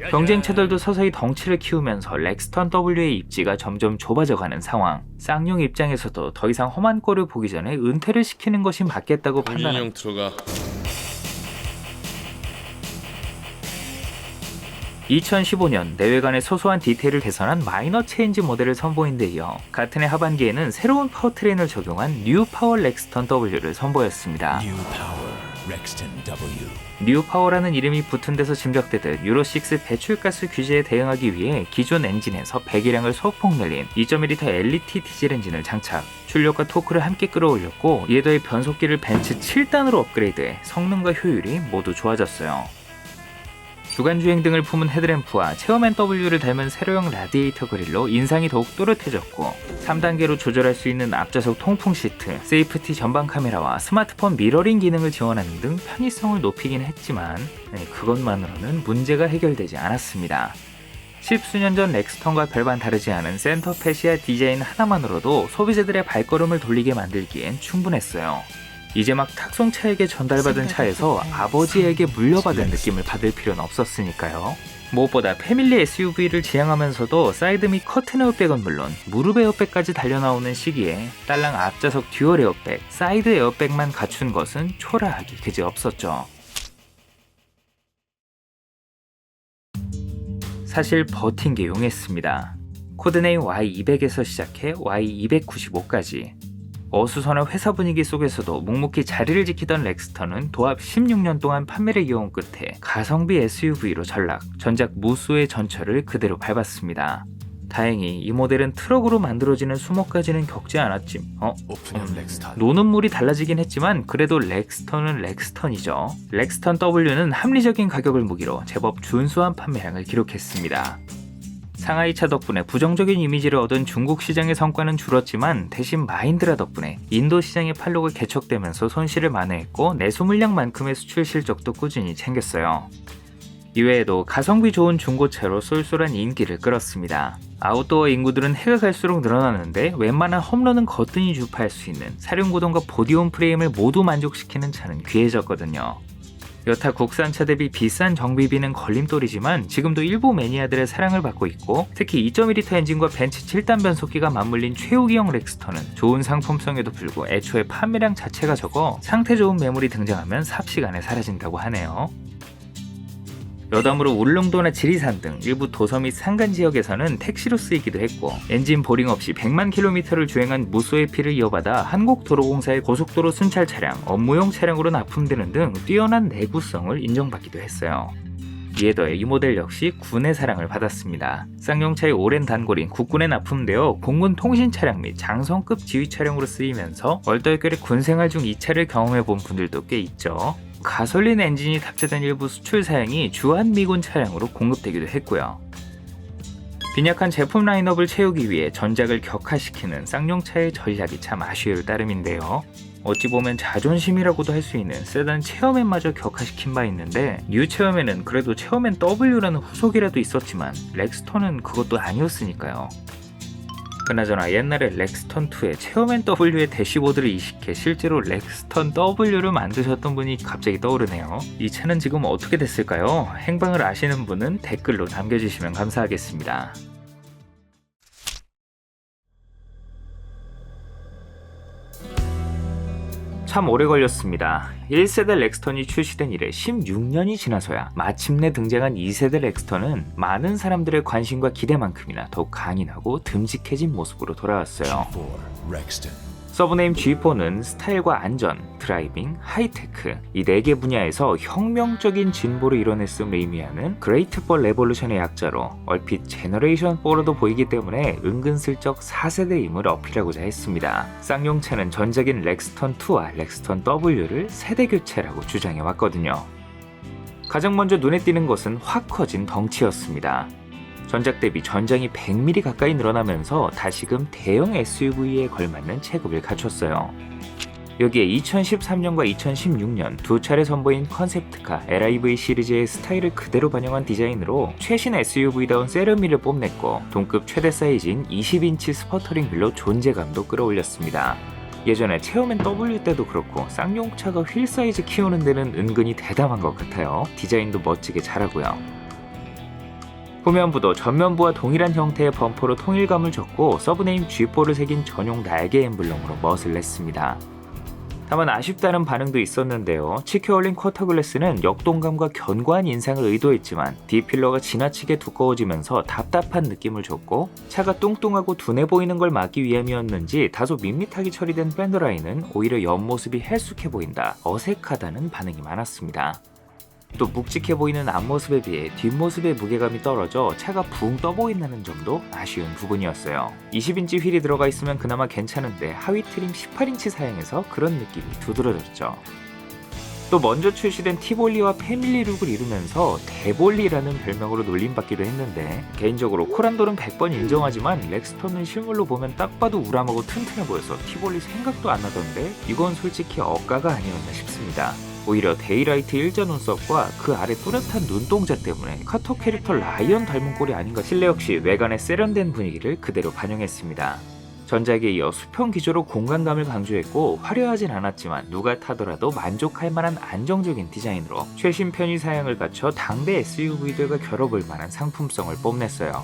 경쟁차들도 서서히 덩치를 키우면서 렉스턴 W의 입지가 점점 좁아져가는 상황. 쌍용 입장에서도 더 이상 험한 꼴을 보기 전에 은퇴를 시키는 것이 맞겠다고 판단한 2015년 내외관의 소소한 디테일을 개선한 마이너 체인지 모델을 선보인 데 이어 같은 해 하반기에는 새로운 파워트레인을 적용한 뉴 파워 렉스턴 W를 선보였습니다. 뉴 파워라는 이름이 붙은 데서 짐작되듯 유로6 배출가스 규제에 대응하기 위해 기존 엔진에서 배기량을 소폭 늘린 2.1L LET 디젤 엔진을 장착, 출력과 토크를 함께 끌어올렸고 이에 더해 변속기를 벤츠 7단으로 업그레이드해 성능과 효율이 모두 좋아졌어요. 주간주행 등을 품은 헤드램프와 체어맨 W를 닮은 세로형 라디에이터 그릴로 인상이 더욱 또렷해졌고 3단계로 조절할 수 있는 앞좌석 통풍 시트, 세이프티 전방 카메라와 스마트폰 미러링 기능을 지원하는 등 편의성을 높이긴 했지만 그것만으로는 문제가 해결되지 않았습니다. 십수년 전 렉스턴과 별반 다르지 않은 센터 패시아 디자인 하나만으로도 소비자들의 발걸음을 돌리게 만들기엔 충분했어요. 이제 막 탁송차에게 전달받은 차에서 아버지에게 물려받은 느낌을 받을 필요는 없었으니까요. 무엇보다 패밀리 SUV를 지향하면서도 사이드 및 커튼 에어백은 물론 무릎 에어백까지 달려나오는 시기에 딸랑 앞좌석 듀얼 에어백, 사이드 에어백만 갖춘 것은 초라하기 그지없었죠. 사실 버틴 게 용했습니다. 코드네임 Y200에서 시작해 Y295까지 어수선한 회사 분위기 속에서도 묵묵히 자리를 지키던 렉스턴은 도합 16년 동안 판매를 이어온 끝에 가성비 SUV로 전락, 전작 무쏘의 전철을 그대로 밟았습니다. 다행히 이 모델은 트럭으로 만들어지는 수모까지는 겪지 않았지. 노는 물이 달라지긴 했지만 그래도 렉스턴은 렉스턴이죠. 렉스턴 W는 합리적인 가격을 무기로 제법 준수한 판매량을 기록했습니다. 상하이차 덕분에 부정적인 이미지를 얻은 중국 시장의 성과는 줄었지만 대신 마힌드라 덕분에 인도 시장의 판로가 개척되면서 손실을 만회했고 내수 물량만큼의 수출 실적도 꾸준히 챙겼어요. 이외에도 가성비 좋은 중고차로 쏠쏠한 인기를 끌었습니다. 아웃도어 인구들은 해가 갈수록 늘어나는데 웬만한 홈런은 거뜬히 주파할 수 있는 사륜구동과 보디온 프레임을 모두 만족시키는 차는 귀해졌거든요. 여타 국산차 대비 비싼 정비비는 걸림돌이지만 지금도 일부 매니아들의 사랑을 받고 있고 특히 2.1L 엔진과 벤츠 7단 변속기가 맞물린 최후기형 렉스턴은 좋은 상품성에도 불구 애초에 판매량 자체가 적어 상태 좋은 매물이 등장하면 삽시간에 사라진다고 하네요. 여담으로 울릉도나 지리산 등 일부 도서 및 산간 지역에서는 택시로 쓰이기도 했고 엔진 보링 없이 100만 킬로미터를 주행한 무쏘의 피를 이어받아 한국도로공사의 고속도로 순찰 차량, 업무용 차량으로 납품되는 등 뛰어난 내구성을 인정받기도 했어요. 이에 더해 이 모델 역시 군의 사랑을 받았습니다. 쌍용차의 오랜 단골인 국군에 납품되어 공군 통신 차량 및 장성급 지휘 차량으로 쓰이면서 얼떨결에 군생활 중 이 차를 경험해본 분들도 꽤 있죠. 가솔린 엔진이 탑재된 일부 수출 사양이 주한미군 차량으로 공급되기도 했고요. 빈약한 제품 라인업을 채우기 위해 전작을 격화시키는 쌍용차의 전략이 참 아쉬울 따름인데요. 어찌 보면 자존심이라고도 할 수 있는 세단 체어맨마저 격화시킨 바 있는데 뉴 체어맨은 그래도 체어맨 W라는 후속이라도 있었지만 렉스턴은 그것도 아니었으니까요. 그나저나 옛날에 렉스턴2에 체어맨 W의 대시보드를 이식해 실제로 렉스턴 W를 만드셨던 분이 갑자기 떠오르네요. 이 차는 지금 어떻게 됐을까요? 행방을 아시는 분은 댓글로 남겨주시면 감사하겠습니다. 참 오래 걸렸습니다. 1세대 렉스턴이 출시된 이래 16년이 지나서야 마침내 등장한 2세대 렉스턴은 많은 사람들의 관심과 기대만큼이나 더욱 강인하고 듬직해진 모습으로 돌아왔어요. 서브네임 G4는 스타일과 안전, 드라이빙, 하이테크 이 4개 분야에서 혁명적인 진보를 이뤄냈음을 의미하는 Great for Revolution의 약자로 얼핏 제너레이션 4로도 보이기 때문에 은근슬쩍 4세대임을 어필하고자 했습니다. 쌍용차는 전작인 렉스턴2와 렉스턴 W를 세대 교체라고 주장해왔거든요. 가장 먼저 눈에 띄는 것은 확 커진 덩치였습니다. 전작 대비 전장이 100mm 가까이 늘어나면서 다시금 대형 SUV에 걸맞는 체급을 갖췄어요. 여기에 2013년과 2016년 두 차례 선보인 컨셉트카 LIV 시리즈의 스타일을 그대로 반영한 디자인으로 최신 SUV다운 세련미를 뽐냈고 동급 최대 사이즈인 20인치 스퍼터링 휠로 존재감도 끌어올렸습니다. 예전에 체어맨 W 때도 그렇고 쌍용차가 휠 사이즈 키우는 데는 은근히 대담한 것 같아요. 디자인도 멋지게 잘하고요. 후면부도 전면부와 동일한 형태의 범퍼로 통일감을 줬고 서브네임 G4를 새긴 전용 날개 엠블럼으로 멋을 냈습니다. 다만 아쉽다는 반응도 있었는데요. 치켜올린 쿼터글래스는 역동감과 견고한 인상을 의도했지만 D필러가 지나치게 두꺼워지면서 답답한 느낌을 줬고 차가 뚱뚱하고 둔해 보이는 걸 막기 위함이었는지 다소 밋밋하게 처리된 팬더라인은 오히려 옆모습이 헬쑥해 보인다, 어색하다는 반응이 많았습니다. 또 묵직해 보이는 앞모습에 비해 뒷모습의 무게감이 떨어져 차가 붕 떠 보인다는 점도 아쉬운 부분이었어요. 20인치 휠이 들어가 있으면 그나마 괜찮은데 하위 트림 18인치 사양해서 그런 느낌이 두드러졌죠. 또 먼저 출시된 티볼리와 패밀리 룩을 이루면서 대볼리라는 별명으로 놀림받기도 했는데 개인적으로 코란도는 100번 인정하지만 렉스턴은 실물로 보면 딱 봐도 우람하고 튼튼해 보여서 티볼리 생각도 안 나던데 이건 솔직히 억가가 아니었나 싶습니다. 오히려 데이라이트 일자 눈썹과 그 아래 뚜렷한 눈동자 때문에 카톡 캐릭터 라이언 닮은 꼴이 아닌가. 실내 역시 외관의 세련된 분위기를 그대로 반영했습니다. 전작에 이어 수평 기조로 공간감을 강조했고 화려하진 않았지만 누가 타더라도 만족할 만한 안정적인 디자인으로 최신 편의 사양을 갖춰 당대 SUV들과 겨뤄볼 만한 상품성을 뽐냈어요.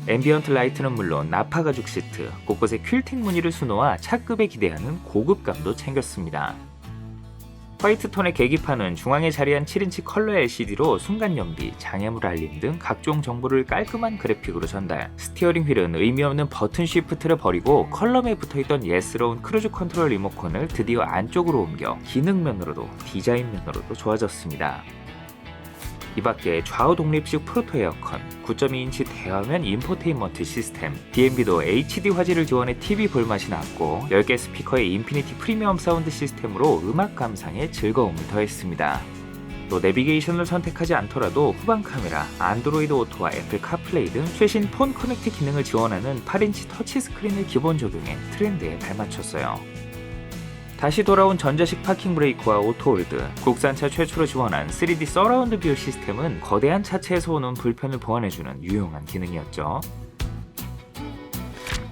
앰비언트 라이트는 물론 나파 가죽 시트, 곳곳에 퀼팅 무늬를 수놓아 차급에 기대하는 고급감도 챙겼습니다. 화이트 톤의 계기판은 중앙에 자리한 7인치 컬러 LCD로 순간 연비, 장애물 알림 등 각종 정보를 깔끔한 그래픽으로 전달. 스티어링 휠은 의미 없는 버튼 쉬프트를 버리고 컬럼에 붙어있던 예스러운 크루즈 컨트롤 리모컨을 드디어 안쪽으로 옮겨 기능 면으로도 디자인 면으로도 좋아졌습니다. 이 밖에 좌우 독립식 프로토 에어컨, 9.2인치 대화면 인포테인먼트 시스템, DMB도 HD 화질을 지원해 TV 볼맛이 났고 10개 스피커의 인피니티 프리미엄 사운드 시스템으로 음악 감상에 즐거움을 더했습니다. 또 내비게이션을 선택하지 않더라도 후방 카메라, 안드로이드 오토와 애플 카플레이 등 최신 폰 커넥트 기능을 지원하는 8인치 터치 스크린을 기본 적용해 트렌드에 발맞췄어요. 다시 돌아온 전자식 파킹 브레이크와 오토홀드, 국산차 최초로 지원한 3D 서라운드 뷰 시스템은 거대한 차체에서 오는 불편을 보완해주는 유용한 기능이었죠.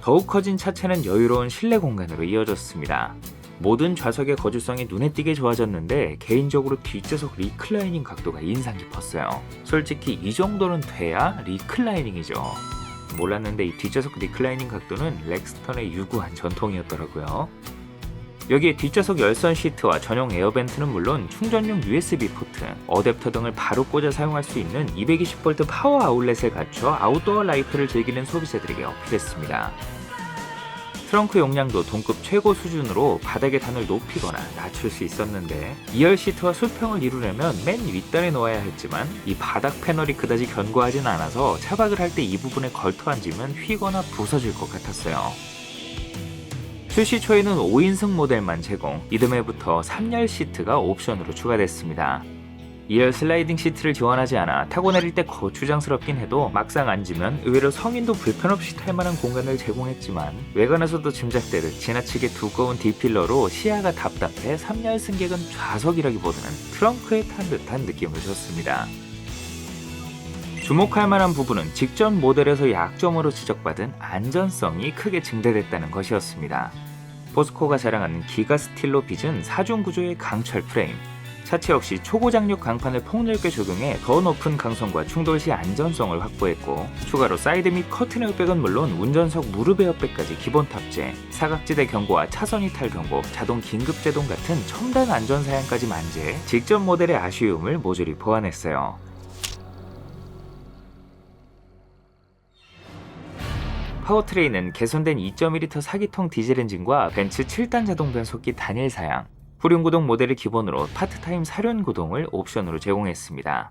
더욱 커진 차체는 여유로운 실내 공간으로 이어졌습니다. 모든 좌석의 거주성이 눈에 띄게 좋아졌는데 개인적으로 뒷좌석 리클라이닝 각도가 인상 깊었어요. 솔직히 이 정도는 돼야 리클라이닝이죠. 몰랐는데 이 뒷좌석 리클라이닝 각도는 렉스턴의 유구한 전통이었더라고요. 여기에 뒷좌석 열선 시트와 전용 에어벤트는 물론 충전용 USB 포트, 어댑터 등을 바로 꽂아 사용할 수 있는 220V 파워 아울렛을 갖춰 아웃도어 라이프를 즐기는 소비자들에게 어필했습니다. 트렁크 용량도 동급 최고 수준으로 바닥의 단을 높이거나 낮출 수 있었는데 2열 시트와 수평을 이루려면 맨 윗단에 놓아야 했지만 이 바닥 패널이 그다지 견고하진 않아서 차박을 할 때 이 부분에 걸터 앉으면 휘거나 부서질 것 같았어요. 출시 초에는 5인승 모델만 제공, 이듬해부터 3열 시트가 옵션으로 추가됐습니다. 2열 슬라이딩 시트를 지원하지 않아 타고 내릴 때 거추장스럽긴 해도 막상 앉으면 의외로 성인도 불편 없이 탈 만한 공간을 제공했지만 외관에서도 짐작되듯 지나치게 두꺼운 D필러로 시야가 답답해 3열 승객은 좌석이라기보다는 트렁크에 탄 듯한 느낌을 줬습니다. 주목할 만한 부분은 직전 모델에서 약점으로 지적받은 안전성이 크게 증대됐다는 것이었습니다. 포스코가 자랑하는 기가 스틸로 빚은 4중 구조의 강철 프레임, 차체 역시 초고장력 강판을 폭넓게 적용해 더 높은 강성과 충돌 시 안전성을 확보했고 추가로 사이드 및 커튼 에어백은 물론 운전석 무릎 에어백까지 기본 탑재, 사각지대 경고와 차선 이탈 경고, 자동 긴급 제동 같은 첨단 안전 사양까지 만재해 직전 모델의 아쉬움을 모조리 보완했어요. 파워트레인은 개선된 2.1L 4기통 디젤 엔진과 벤츠 7단 자동 변속기 단일 사양, 후륜구동 모델을 기본으로 파트타임 사륜구동을 옵션으로 제공했습니다.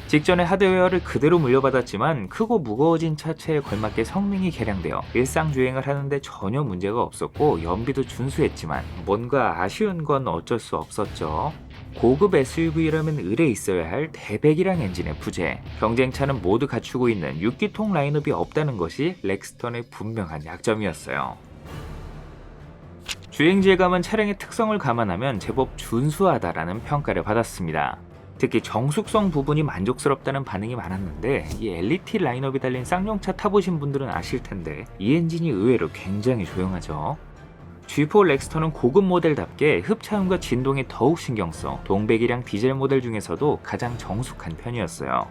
직전의 하드웨어를 그대로 물려받았지만 크고 무거워진 차체에 걸맞게 성능이 개량되어 일상주행을 하는데 전혀 문제가 없었고 연비도 준수했지만 뭔가 아쉬운 건 어쩔 수 없었죠. 고급 SUV라면 을에 있어야 할 대배기량 엔진의 부재, 경쟁차는 모두 갖추고 있는 6기통 라인업이 없다는 것이 렉스턴의 분명한 약점이었어요. 주행 질감은 차량의 특성을 감안하면 제법 준수하다라는 평가를 받았습니다. 특히 정숙성 부분이 만족스럽다는 반응이 많았는데 이 LET 라인업이 달린 쌍용차 타보신 분들은 아실 텐데 이 엔진이 의외로 굉장히 조용하죠. G4 렉스턴은 고급 모델답게 흡차음과 진동에 더욱 신경써 동배기량 디젤 모델 중에서도 가장 정숙한 편이었어요.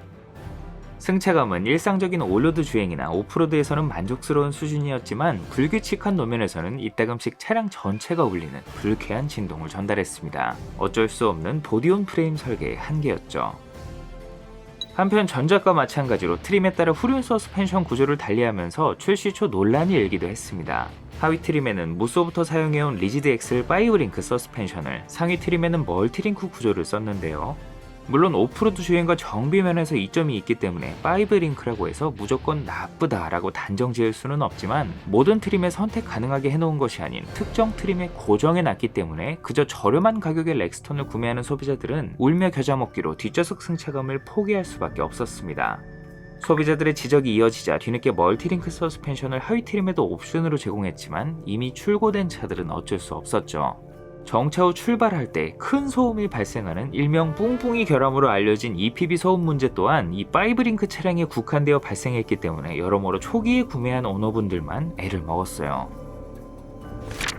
승차감은 일상적인 올로드 주행이나 오프로드에서는 만족스러운 수준이었지만 불규칙한 노면에서는 이따금씩 차량 전체가 울리는 불쾌한 진동을 전달했습니다. 어쩔 수 없는 보디온 프레임 설계의 한계였죠. 한편 전작과 마찬가지로 트림에 따라 후륜 서스펜션 구조를 달리하면서 출시 초 논란이 일기도 했습니다. 하위 트림에는 무소부터 사용해온 리지드 엑셀 5링크 서스펜션을, 상위 트림에는 멀티링크 구조를 썼는데요. 물론 오프로드 주행과 정비 면에서 이점이 있기 때문에 5링크라고 해서 무조건 나쁘다라고 단정 지을 수는 없지만 모든 트림에 선택 가능하게 해놓은 것이 아닌 특정 트림에 고정해놨기 때문에 그저 저렴한 가격의 렉스턴을 구매하는 소비자들은 울며 겨자 먹기로 뒷좌석 승차감을 포기할 수밖에 없었습니다. 소비자들의 지적이 이어지자 뒤늦게 멀티링크 서스펜션을 하위 트림에도 옵션으로 제공했지만 이미 출고된 차들은 어쩔 수 없었죠. 정차 후 출발할 때 큰 소음이 발생하는 일명 뿡뿡이 결함으로 알려진 EPB 소음 문제 또한 이 5링크 차량에 국한되어 발생했기 때문에 여러모로 초기에 구매한 오너분들만 애를 먹었어요.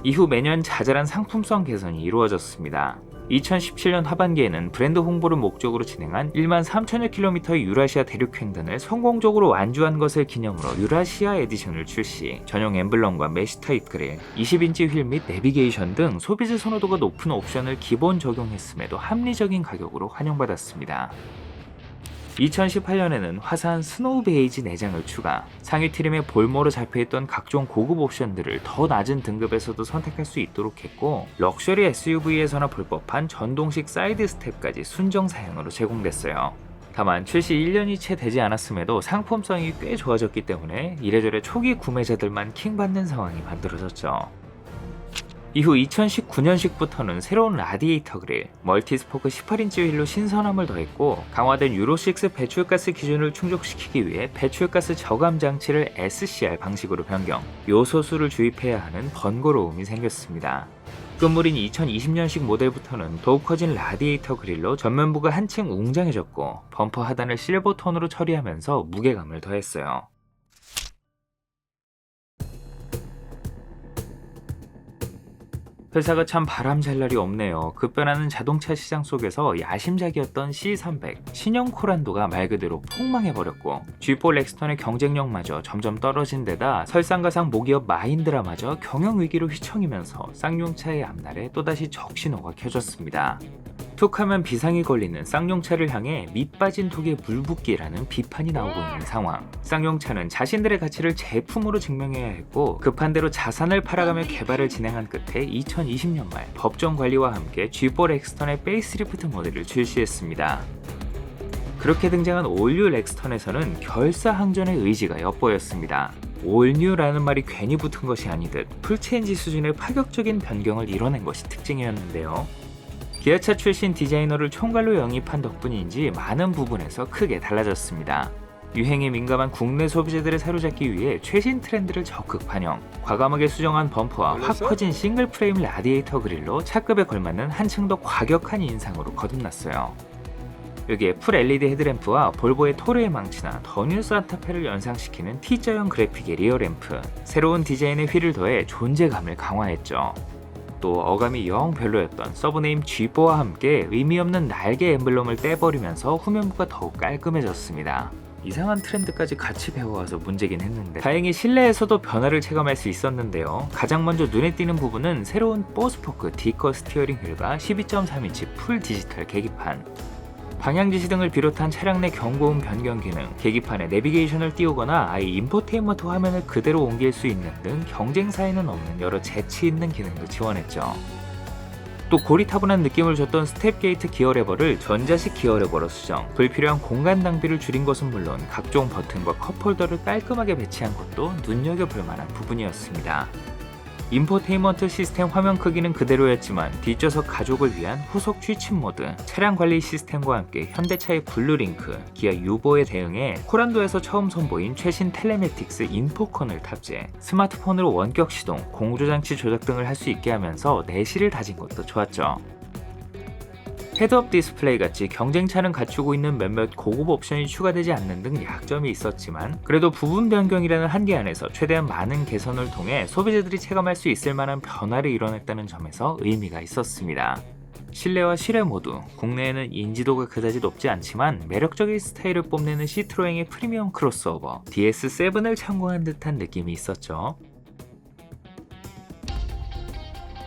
이후 매년 자잘한 상품성 개선이 이루어졌습니다. 2017년 하반기에는 브랜드 홍보를 목적으로 진행한 1만 3천여 킬로미터의 유라시아 대륙 횡단을 성공적으로 완주한 것을 기념으로 유라시아 에디션을 출시, 전용 엠블럼과 메쉬 타입 그릴, 20인치 휠 및 내비게이션 등 소비자 선호도가 높은 옵션을 기본 적용했음에도 합리적인 가격으로 환영받았습니다. 2018년에는 화사한 스노우 베이지 내장을 추가, 상위 트림에 볼모로 잡혀있던 각종 고급 옵션들을 더 낮은 등급에서도 선택할 수 있도록 했고, 럭셔리 SUV에서나 볼 법한 전동식 사이드 스텝까지 순정 사양으로 제공됐어요. 다만 출시 1년이 채 되지 않았음에도 상품성이 꽤 좋아졌기 때문에 이래저래 초기 구매자들만 킹받는 상황이 만들어졌죠. 이후 2019년식부터는 새로운 라디에이터 그릴, 멀티스포크 18인치 휠로 신선함을 더했고, 강화된 유로6 배출가스 기준을 충족시키기 위해 배출가스 저감 장치를 SCR 방식으로 변경, 요소수를 주입해야 하는 번거로움이 생겼습니다. 끝물인 2020년식 모델부터는 더욱 커진 라디에이터 그릴로 전면부가 한층 웅장해졌고, 범퍼 하단을 실버 톤으로 처리하면서 무게감을 더했어요. 회사가 참 바람잘 날이 없네요. 급변하는 자동차 시장 속에서 야심작이었던 C300, 신형 코란도가 말 그대로 폭망해버렸고, G4 렉스턴의 경쟁력마저 점점 떨어진 데다 설상가상 모기업 마힌드라마저 경영위기로 휘청이면서 쌍용차의 앞날에 또다시 적신호가 켜졌습니다. 툭하면 비상이 걸리는 쌍용차를 향해 밑 빠진 톡에 물 붓기라는 비판이 나오고 있는 상황. 쌍용차는 자신들의 가치를 제품으로 증명해야 했고, 급한 대로 자산을 팔아가며 개발을 진행한 끝에 2020년 말 법정 관리와 함께 G4 렉스턴의 페이스리프트 모델을 출시했습니다. 그렇게 등장한 올뉴 렉스턴에서는 결사항전의 의지가 엿보였습니다. 올뉴라는 말이 괜히 붙은 것이 아니듯 풀체인지 수준의 파격적인 변경을 이뤄낸 것이 특징이었는데요. 기아차 출신 디자이너를 총괄로 영입한 덕분인지 많은 부분에서 크게 달라졌습니다. 유행에 민감한 국내 소비자들을 사로잡기 위해 최신 트렌드를 적극 반영, 과감하게 수정한 범퍼와 확 커진 싱글 프레임 라디에이터 그릴로 차급에 걸맞는 한층 더 과격한 인상으로 거듭났어요. 여기에 풀 LED 헤드램프와 볼보의 토르의 망치나 더 뉴 산타페를 연상시키는 T자형 그래픽의 리어램프, 새로운 디자인의 휠을 더해 존재감을 강화했죠. 또 어감이 영 별로였던 서브네임 G4와 함께 의미 없는 날개 엠블럼을 떼버리면서 후면부가 더욱 깔끔해졌습니다. 이상한 트렌드까지 같이 배워와서 문제긴 했는데, 다행히 실내에서도 변화를 체감할 수 있었는데요. 가장 먼저 눈에 띄는 부분은 새로운 4스포크 D컷 스티어링 휠과 12.3인치 풀 디지털 계기판, 방향지시 등을 비롯한 차량 내 경고음 변경 기능, 계기판에 내비게이션을 띄우거나 아예 인포테인먼트 화면을 그대로 옮길 수 있는 등 경쟁사에는 없는 여러 재치 있는 기능도 지원했죠. 또 고리타분한 느낌을 줬던 스텝 게이트 기어 레버를 전자식 기어 레버로 수정, 불필요한 공간 낭비를 줄인 것은 물론 각종 버튼과 컵홀더를 깔끔하게 배치한 것도 눈여겨볼 만한 부분이었습니다. 인포테인먼트 시스템 화면 크기는 그대로였지만 뒷좌석 가족을 위한 후속 취침 모드, 차량 관리 시스템과 함께 현대차의 블루링크, 기아 유보에 대응해 코란도에서 처음 선보인 최신 텔레매틱스 인포컨을 탑재, 스마트폰으로 원격 시동, 공조장치 조작 등을 할 수 있게 하면서 내실을 다진 것도 좋았죠. 헤드업 디스플레이 같이 경쟁차는 갖추고 있는 몇몇 고급 옵션이 추가되지 않는 등 약점이 있었지만, 그래도 부분 변경이라는 한계 안에서 최대한 많은 개선을 통해 소비자들이 체감할 수 있을 만한 변화를 이뤄냈다는 점에서 의미가 있었습니다. 실내와 실외 모두, 국내에는 인지도가 그다지 높지 않지만 매력적인 스타일을 뽐내는 시트로행의 프리미엄 크로스오버 DS7을 참고한 듯한 느낌이 있었죠.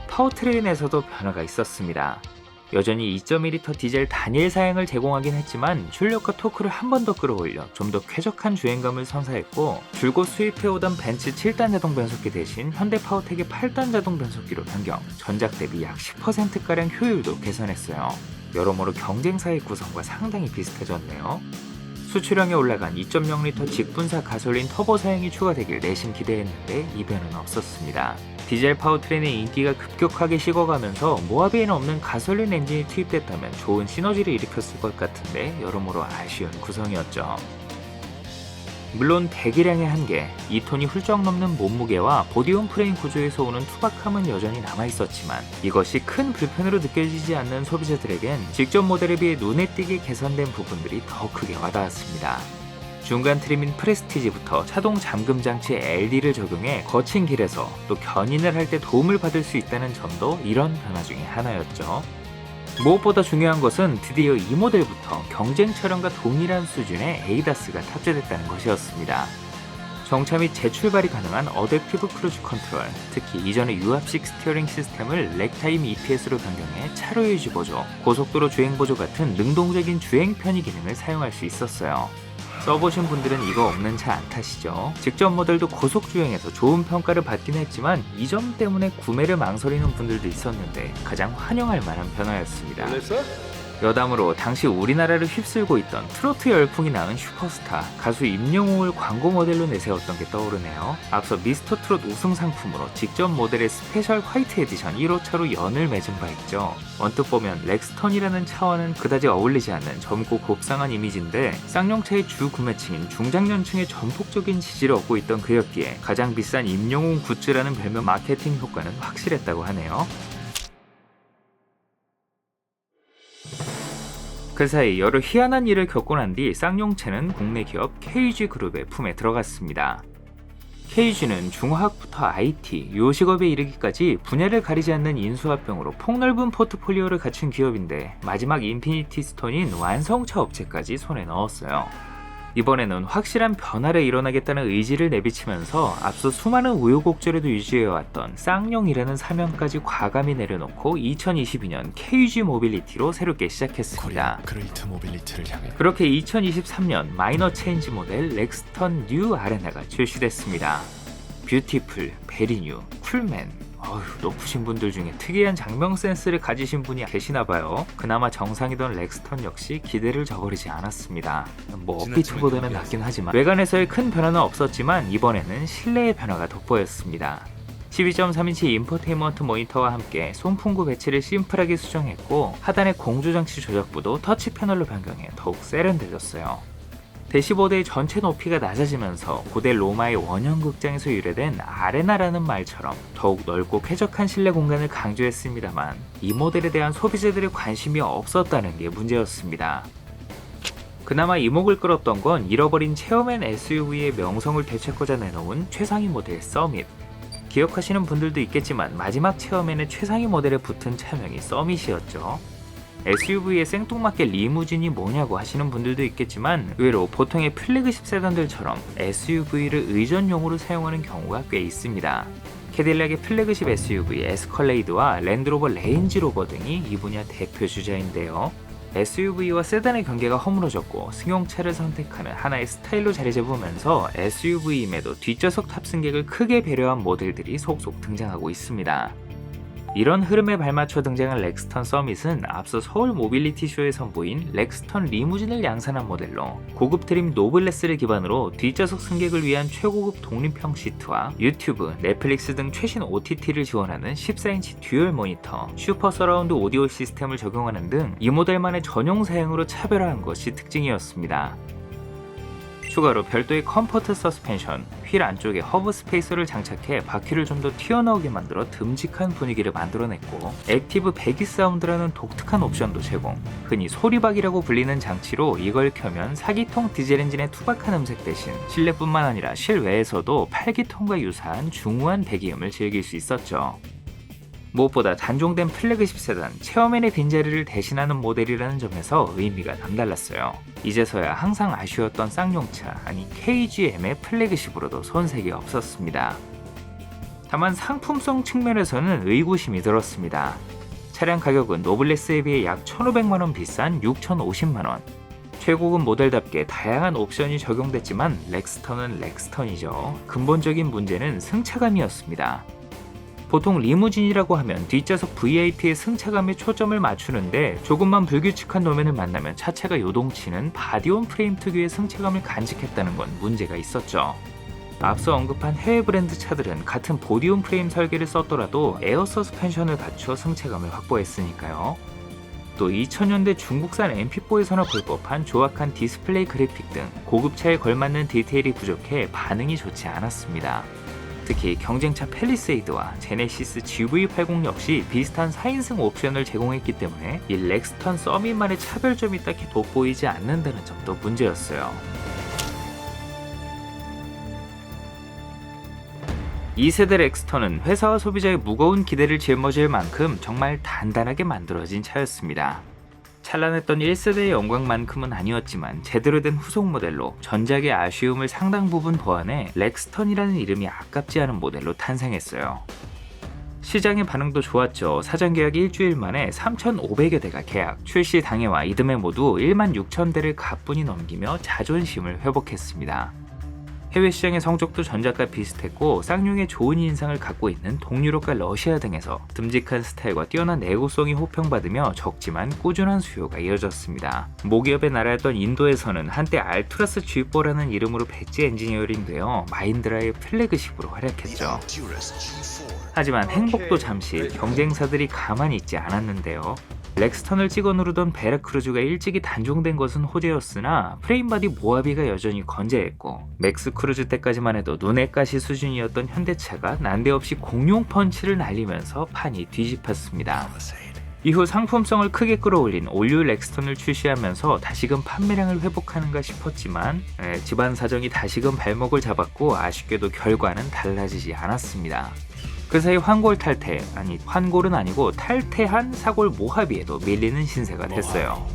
파워트레인에서도 변화가 있었습니다. 여전히 2.2L 디젤 단일 사양을 제공하긴 했지만 출력과 토크를 한 번 더 끌어올려 좀 더 쾌적한 주행감을 선사했고, 줄곧 수입해오던 벤츠 7단 자동 변속기 대신 현대 파워텍의 8단 자동 변속기로 변경, 전작 대비 약 10%가량 효율도 개선했어요. 여러모로 경쟁사의 구성과 상당히 비슷해졌네요. 수출량이 올라간 2.0L 직분사 가솔린 터보 사양이 추가되길 내심 기대했는데 이변은 없었습니다. 디젤 파워트레인의 인기가 급격하게 식어가면서 모하비에는 없는 가솔린 엔진이 투입됐다면 좋은 시너지를 일으켰을 것 같은데 여러모로 아쉬운 구성이었죠. 물론 배기량의 한계, 2톤이 훌쩍 넘는 몸무게와 보디온 프레임 구조에서 오는 투박함은 여전히 남아있었지만, 이것이 큰 불편으로 느껴지지 않는 소비자들에겐 직전 모델에 비해 눈에 띄게 개선된 부분들이 더 크게 와닿았습니다. 중간 트림인 프레스티지부터 차동 잠금 장치 LD를 적용해 거친 길에서 또 견인을 할 때 도움을 받을 수 있다는 점도 이런 변화 중에 하나였죠. 무엇보다 중요한 것은 드디어 이 모델부터 경쟁 차량과 동일한 수준의 ADAS가 탑재됐다는 것이었습니다. 정차 및 재출발이 가능한 어댑티브 크루즈 컨트롤, 특히 이전의 유압식 스티어링 시스템을 렉타임 EPS로 변경해 차로 유지 보조, 고속도로 주행 보조 같은 능동적인 주행 편의 기능을 사용할 수 있었어요. 써보신 분들은 이거 없는 차 안 타시죠? 직접 모델도 고속 주행에서 좋은 평가를 받긴 했지만 이 점 때문에 구매를 망설이는 분들도 있었는데 가장 환영할 만한 변화였습니다. 여담으로 당시 우리나라를 휩쓸고 있던 트로트 열풍이 나는 슈퍼스타 가수 임영웅을 광고 모델로 내세웠던 게 떠오르네요. 앞서 미스터 트롯 우승 상품으로 직접 모델의 스페셜 화이트 에디션 1호차로 연을 맺은 바 있죠. 언뜻 보면 렉스턴이라는 차와는 그다지 어울리지 않는 젊고 곱상한 이미지인데 쌍용차의 주 구매층인 중장년층의 전폭적인 지지를 얻고 있던 그였기에 가장 비싼 임영웅 굿즈라는 별명 마케팅 효과는 확실했다고 하네요. 그 사이 여러 희한한 일을 겪고 난 뒤 쌍용차는 국내 기업 KG그룹의 품에 들어갔습니다. KG는 중화학부터 IT, 요식업에 이르기까지 분야를 가리지 않는 인수합병으로 폭넓은 포트폴리오를 갖춘 기업인데 마지막 인피니티 스톤인 완성차 업체까지 손에 넣었어요. 이번에는 확실한 변화를 일어나겠다는 의지를 내비치면서 앞서 수많은 우여곡절에도 유지해왔던 쌍용이라는 사명까지 과감히 내려놓고 2022년 KG 모빌리티로 새롭게 시작했습니다. 그레이트 모빌리티를 향해. 그렇게 2023년 마이너 체인지 모델 렉스턴 뉴 아레나가 출시됐습니다. 뷰티풀, 베리뉴, 쿨맨, 높으신 분들 중에 특이한 장명 센스를 가지신 분이 계시나봐요. 그나마 정상이던 렉스턴 역시 기대를 저버리지 않았습니다. 업비트보다는 낫긴 하지만 외관에서의 큰 변화는 없었지만 이번에는 실내의 변화가 돋보였습니다. 12.3인치 인포테인먼트 모니터와 함께 송풍구 배치를 심플하게 수정했고 하단의 공조장치 조작부도 터치 패널로 변경해 더욱 세련돼졌어요. 대시보드의 전체 높이가 낮아지면서 고대 로마의 원형 극장에서 유래된 아레나라는 말처럼 더욱 넓고 쾌적한 실내 공간을 강조했습니다만 이 모델에 대한 소비자들의 관심이 없었다는 게 문제였습니다. 그나마 이목을 끌었던 건 잃어버린 체어맨 SUV의 명성을 되찾고자 내놓은 최상위 모델 서밋. 기억하시는 분들도 있겠지만 마지막 체어맨의 최상위 모델에 붙은 차명이 서밋이었죠. SUV의 생뚱맞게 리무진이 뭐냐고 하시는 분들도 있겠지만 의외로 보통의 플래그십 세단들처럼 SUV를 의전용으로 사용하는 경우가 꽤 있습니다. 캐딜락의 플래그십 SUV 에스컬레이드와 랜드로버 레인지로버 등이 이 분야 대표 주자인데요. SUV와 세단의 경계가 허물어졌고 승용차를 선택하는 하나의 스타일로 자리 잡으면서 SUV임에도 뒷좌석 탑승객을 크게 배려한 모델들이 속속 등장하고 있습니다. 이런 흐름에 발맞춰 등장한 렉스턴 서밋은 앞서 서울 모빌리티 쇼에 선보인 렉스턴 리무진을 양산한 모델로 고급 트림 노블레스를 기반으로 뒷좌석 승객을 위한 최고급 독립형 시트와 유튜브, 넷플릭스 등 최신 OTT를 지원하는 14인치 듀얼 모니터, 슈퍼 서라운드 오디오 시스템을 적용하는 등 이 모델만의 전용 사양으로 차별화한 것이 특징이었습니다. 추가로 별도의 컴포트 서스펜션, 휠 안쪽에 허브 스페이서를 장착해 바퀴를 좀 더 튀어나오게 만들어 듬직한 분위기를 만들어냈고 액티브 배기 사운드라는 독특한 옵션도 제공, 흔히 소리박이라고 불리는 장치로 이걸 켜면 4기통 디젤 엔진의 투박한 음색 대신 실내뿐만 아니라 실외에서도 8기통과 유사한 중후한 배기음을 즐길 수 있었죠. 무엇보다 단종된 플래그십 세단 체어맨의 빈자리를 대신하는 모델이라는 점에서 의미가 남달랐어요. 이제서야 항상 아쉬웠던 쌍용차, 아니 KGM의 플래그십으로도 손색이 없었습니다. 다만 상품성 측면에서는 의구심이 들었습니다. 차량 가격은 노블레스에 비해 약 1,500만원 비싼 6,050만원. 최고급 모델답게 다양한 옵션이 적용됐지만 렉스턴은 렉스턴이죠. 근본적인 문제는 승차감이었습니다. 보통 리무진이라고 하면 뒷좌석 VIP의 승차감에 초점을 맞추는데 조금만 불규칙한 노면을 만나면 차체가 요동치는 바디온 프레임 특유의 승차감을 간직했다는 건 문제가 있었죠. 앞서 언급한 해외 브랜드 차들은 같은 보디온 프레임 설계를 썼더라도 에어 서스펜션을 갖춰 승차감을 확보했으니까요. 또 2000년대 중국산 MP4에서나 볼 법한 조악한 디스플레이 그래픽 등 고급차에 걸맞는 디테일이 부족해 반응이 좋지 않았습니다. 특히 경쟁차 팰리세이드와 제네시스 GV80 역시 비슷한 4인승 옵션을 제공했기 때문에 이 렉스턴 서밋만의 차별점이 딱히 돋보이지 않는다는 점도 문제였어요. 2세대 렉스턴은 회사와 소비자의 무거운 기대를 짊어질 만큼 정말 단단하게 만들어진 차였습니다. 찬란했던 1세대의 영광만큼은 아니었지만 제대로 된 후속 모델로 전작의 아쉬움을 상당 부분 보완해 렉스턴이라는 이름이 아깝지 않은 모델로 탄생했어요. 시장의 반응도 좋았죠. 사전 계약 일주일 만에 3,500여 대가 계약, 출시 당해와 이듬해 모두 16,000대를 가뿐히 넘기며 자존심을 회복했습니다. 해외 시장의 성적도 전작과 비슷했고 쌍용의 좋은 인상을 갖고 있는 동유럽과 러시아 등에서 듬직한 스타일과 뛰어난 내구성이 호평받으며 적지만 꾸준한 수요가 이어졌습니다. 모기업의 나라였던 인도에서는 한때 알투라스 G4라는 이름으로 배지 엔지니어링되어 마힌드라의 플래그십으로 활약했죠. 하지만 행복도 잠시, 경쟁사들이 가만히 있지 않았는데요. 렉스턴을 찍어 누르던 베라크루즈가 일찍이 단종된 것은 호재였으나 프레임바디 모하비가 여전히 건재했고 맥스크루즈 때까지만 해도 눈의 가시 수준이었던 현대차가 난데없이 공룡 펀치를 날리면서 판이 뒤집혔습니다. 이후 상품성을 크게 끌어올린 올류 렉스턴을 출시하면서 다시금 판매량을 회복하는가 싶었지만 집안 사정이 다시금 발목을 잡았고 아쉽게도 결과는 달라지지 않았습니다. 그 사이 환골 탈퇴, 환골은 아니고 탈퇴한 사골 모하비에도 밀리는 신세가 됐어요.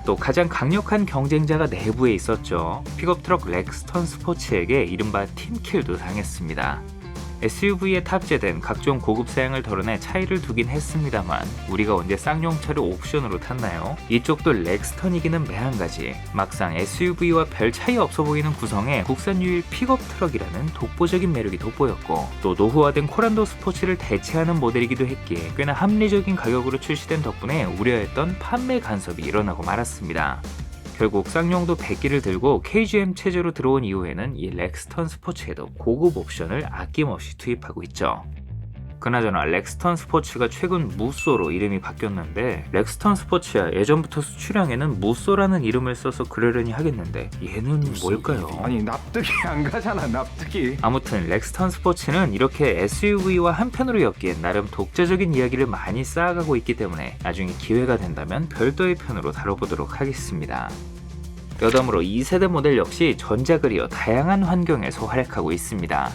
또 가장 강력한 경쟁자가 내부에 있었죠. 픽업트럭 렉스턴 스포츠에게 이른바 팀킬도 당했습니다. SUV에 탑재된 각종 고급 사양을 덜어내 차이를 두긴 했습니다만 우리가 언제 쌍용차를 옵션으로 탔나요? 이쪽도 렉스턴이기는 매한가지 막상 SUV와 별 차이 없어 보이는 구성에 국산 유일 픽업 트럭이라는 독보적인 매력이 돋보였고 또 노후화된 코란도 스포츠를 대체하는 모델이기도 했기에 꽤나 합리적인 가격으로 출시된 덕분에 우려했던 판매 간섭이 일어나고 말았습니다. 결국 쌍용도 백기를 들고 KGM 체제로 들어온 이후에는 이 렉스턴 스포츠에도 고급 옵션을 아낌없이 투입하고 있죠. 그나저나 렉스턴 스포츠가 최근 무쏘로 이름이 바뀌었는데 렉스턴 스포츠야 예전부터 수출량에는 무쏘라는 이름을 써서 그러려니 하겠는데 얘는 뭘까요? 아니 납득이 안 가잖아 납득이. 아무튼 렉스턴 스포츠는 이렇게 SUV와 한편으로 엮인 나름 독자적인 이야기를 많이 쌓아가고 있기 때문에 나중에 기회가 된다면 별도의 편으로 다뤄보도록 하겠습니다. 여담으로 2세대 모델 역시 전작을 이어 다양한 환경에서 활약하고 있습니다.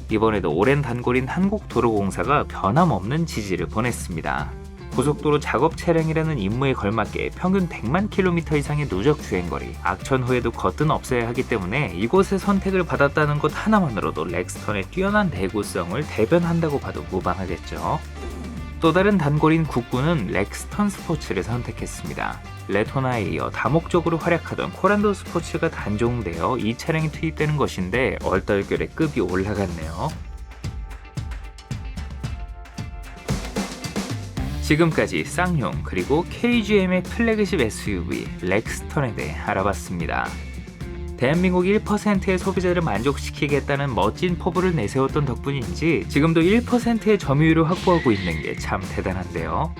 이번에도 오랜 단골인 한국도로공사가 변함없는 지지를 보냈습니다. 고속도로 작업 차량이라는 임무에 걸맞게 평균 100만 킬로미터 이상의 누적 주행거리, 악천 후에도 거뜬 없어야 하기 때문에 이곳의 선택을 받았다는 것 하나만으로도 렉스턴의 뛰어난 내구성을 대변한다고 봐도 무방하겠죠. 또 다른 단골인 국구는 렉스턴 스포츠를 선택했습니다. 레토나에 이어 다목적으로 활약하던 코란도 스포츠가 단종되어 이 차량이 투입되는 것인데 얼떨결에 급이 올라갔네요. 지금까지 쌍용 그리고 KGM의 플래그십 SUV 렉스턴에 대해 알아봤습니다. 대한민국 1%의 소비자를 만족시키겠다는 멋진 포부를 내세웠던 덕분인지 지금도 1%의 점유율을 확보하고 있는 게 참 대단한데요.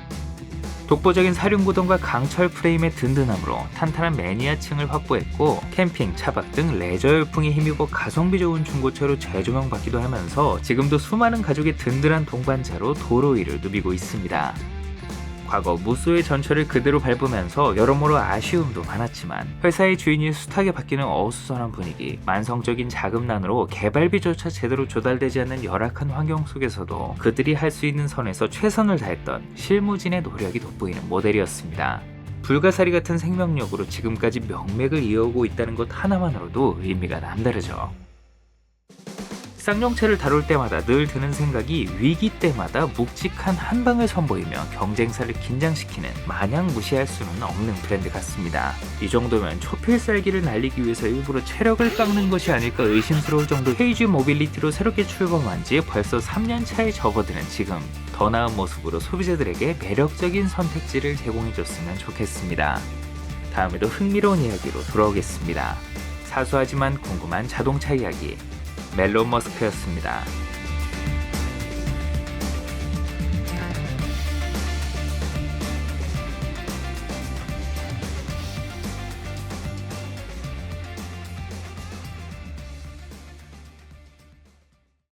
독보적인 사륜구동과 강철 프레임의 든든함으로 탄탄한 매니아층을 확보했고 캠핑, 차박 등 레저 열풍에 힘입어 가성비 좋은 중고차로 재조명받기도 하면서 지금도 수많은 가족의 든든한 동반자로 도로 위를 누비고 있습니다. 과거 무쏘의 전철을 그대로 밟으면서 여러모로 아쉬움도 많았지만 회사의 주인이 숱하게 바뀌는 어수선한 분위기, 만성적인 자금난으로 개발비조차 제대로 조달되지 않는 열악한 환경 속에서도 그들이 할 수 있는 선에서 최선을 다했던 실무진의 노력이 돋보이는 모델이었습니다. 불가사리 같은 생명력으로 지금까지 명맥을 이어오고 있다는 것 하나만으로도 의미가 남다르죠. 쌍용차를 다룰 때마다 늘 드는 생각이 위기 때마다 묵직한 한방을 선보이며 경쟁사를 긴장시키는 마냥 무시할 수는 없는 브랜드 같습니다. 이 정도면 초필살기를 날리기 위해서 일부러 체력을 깎는 것이 아닐까 의심스러울 정도 KG 모빌리티로 새롭게 출범한 지 벌써 3년 차에 접어드는 지금 더 나은 모습으로 소비자들에게 매력적인 선택지를 제공해줬으면 좋겠습니다. 다음에도 흥미로운 이야기로 돌아오겠습니다. 사소하지만 궁금한 자동차 이야기 멜론 머스크였습니다.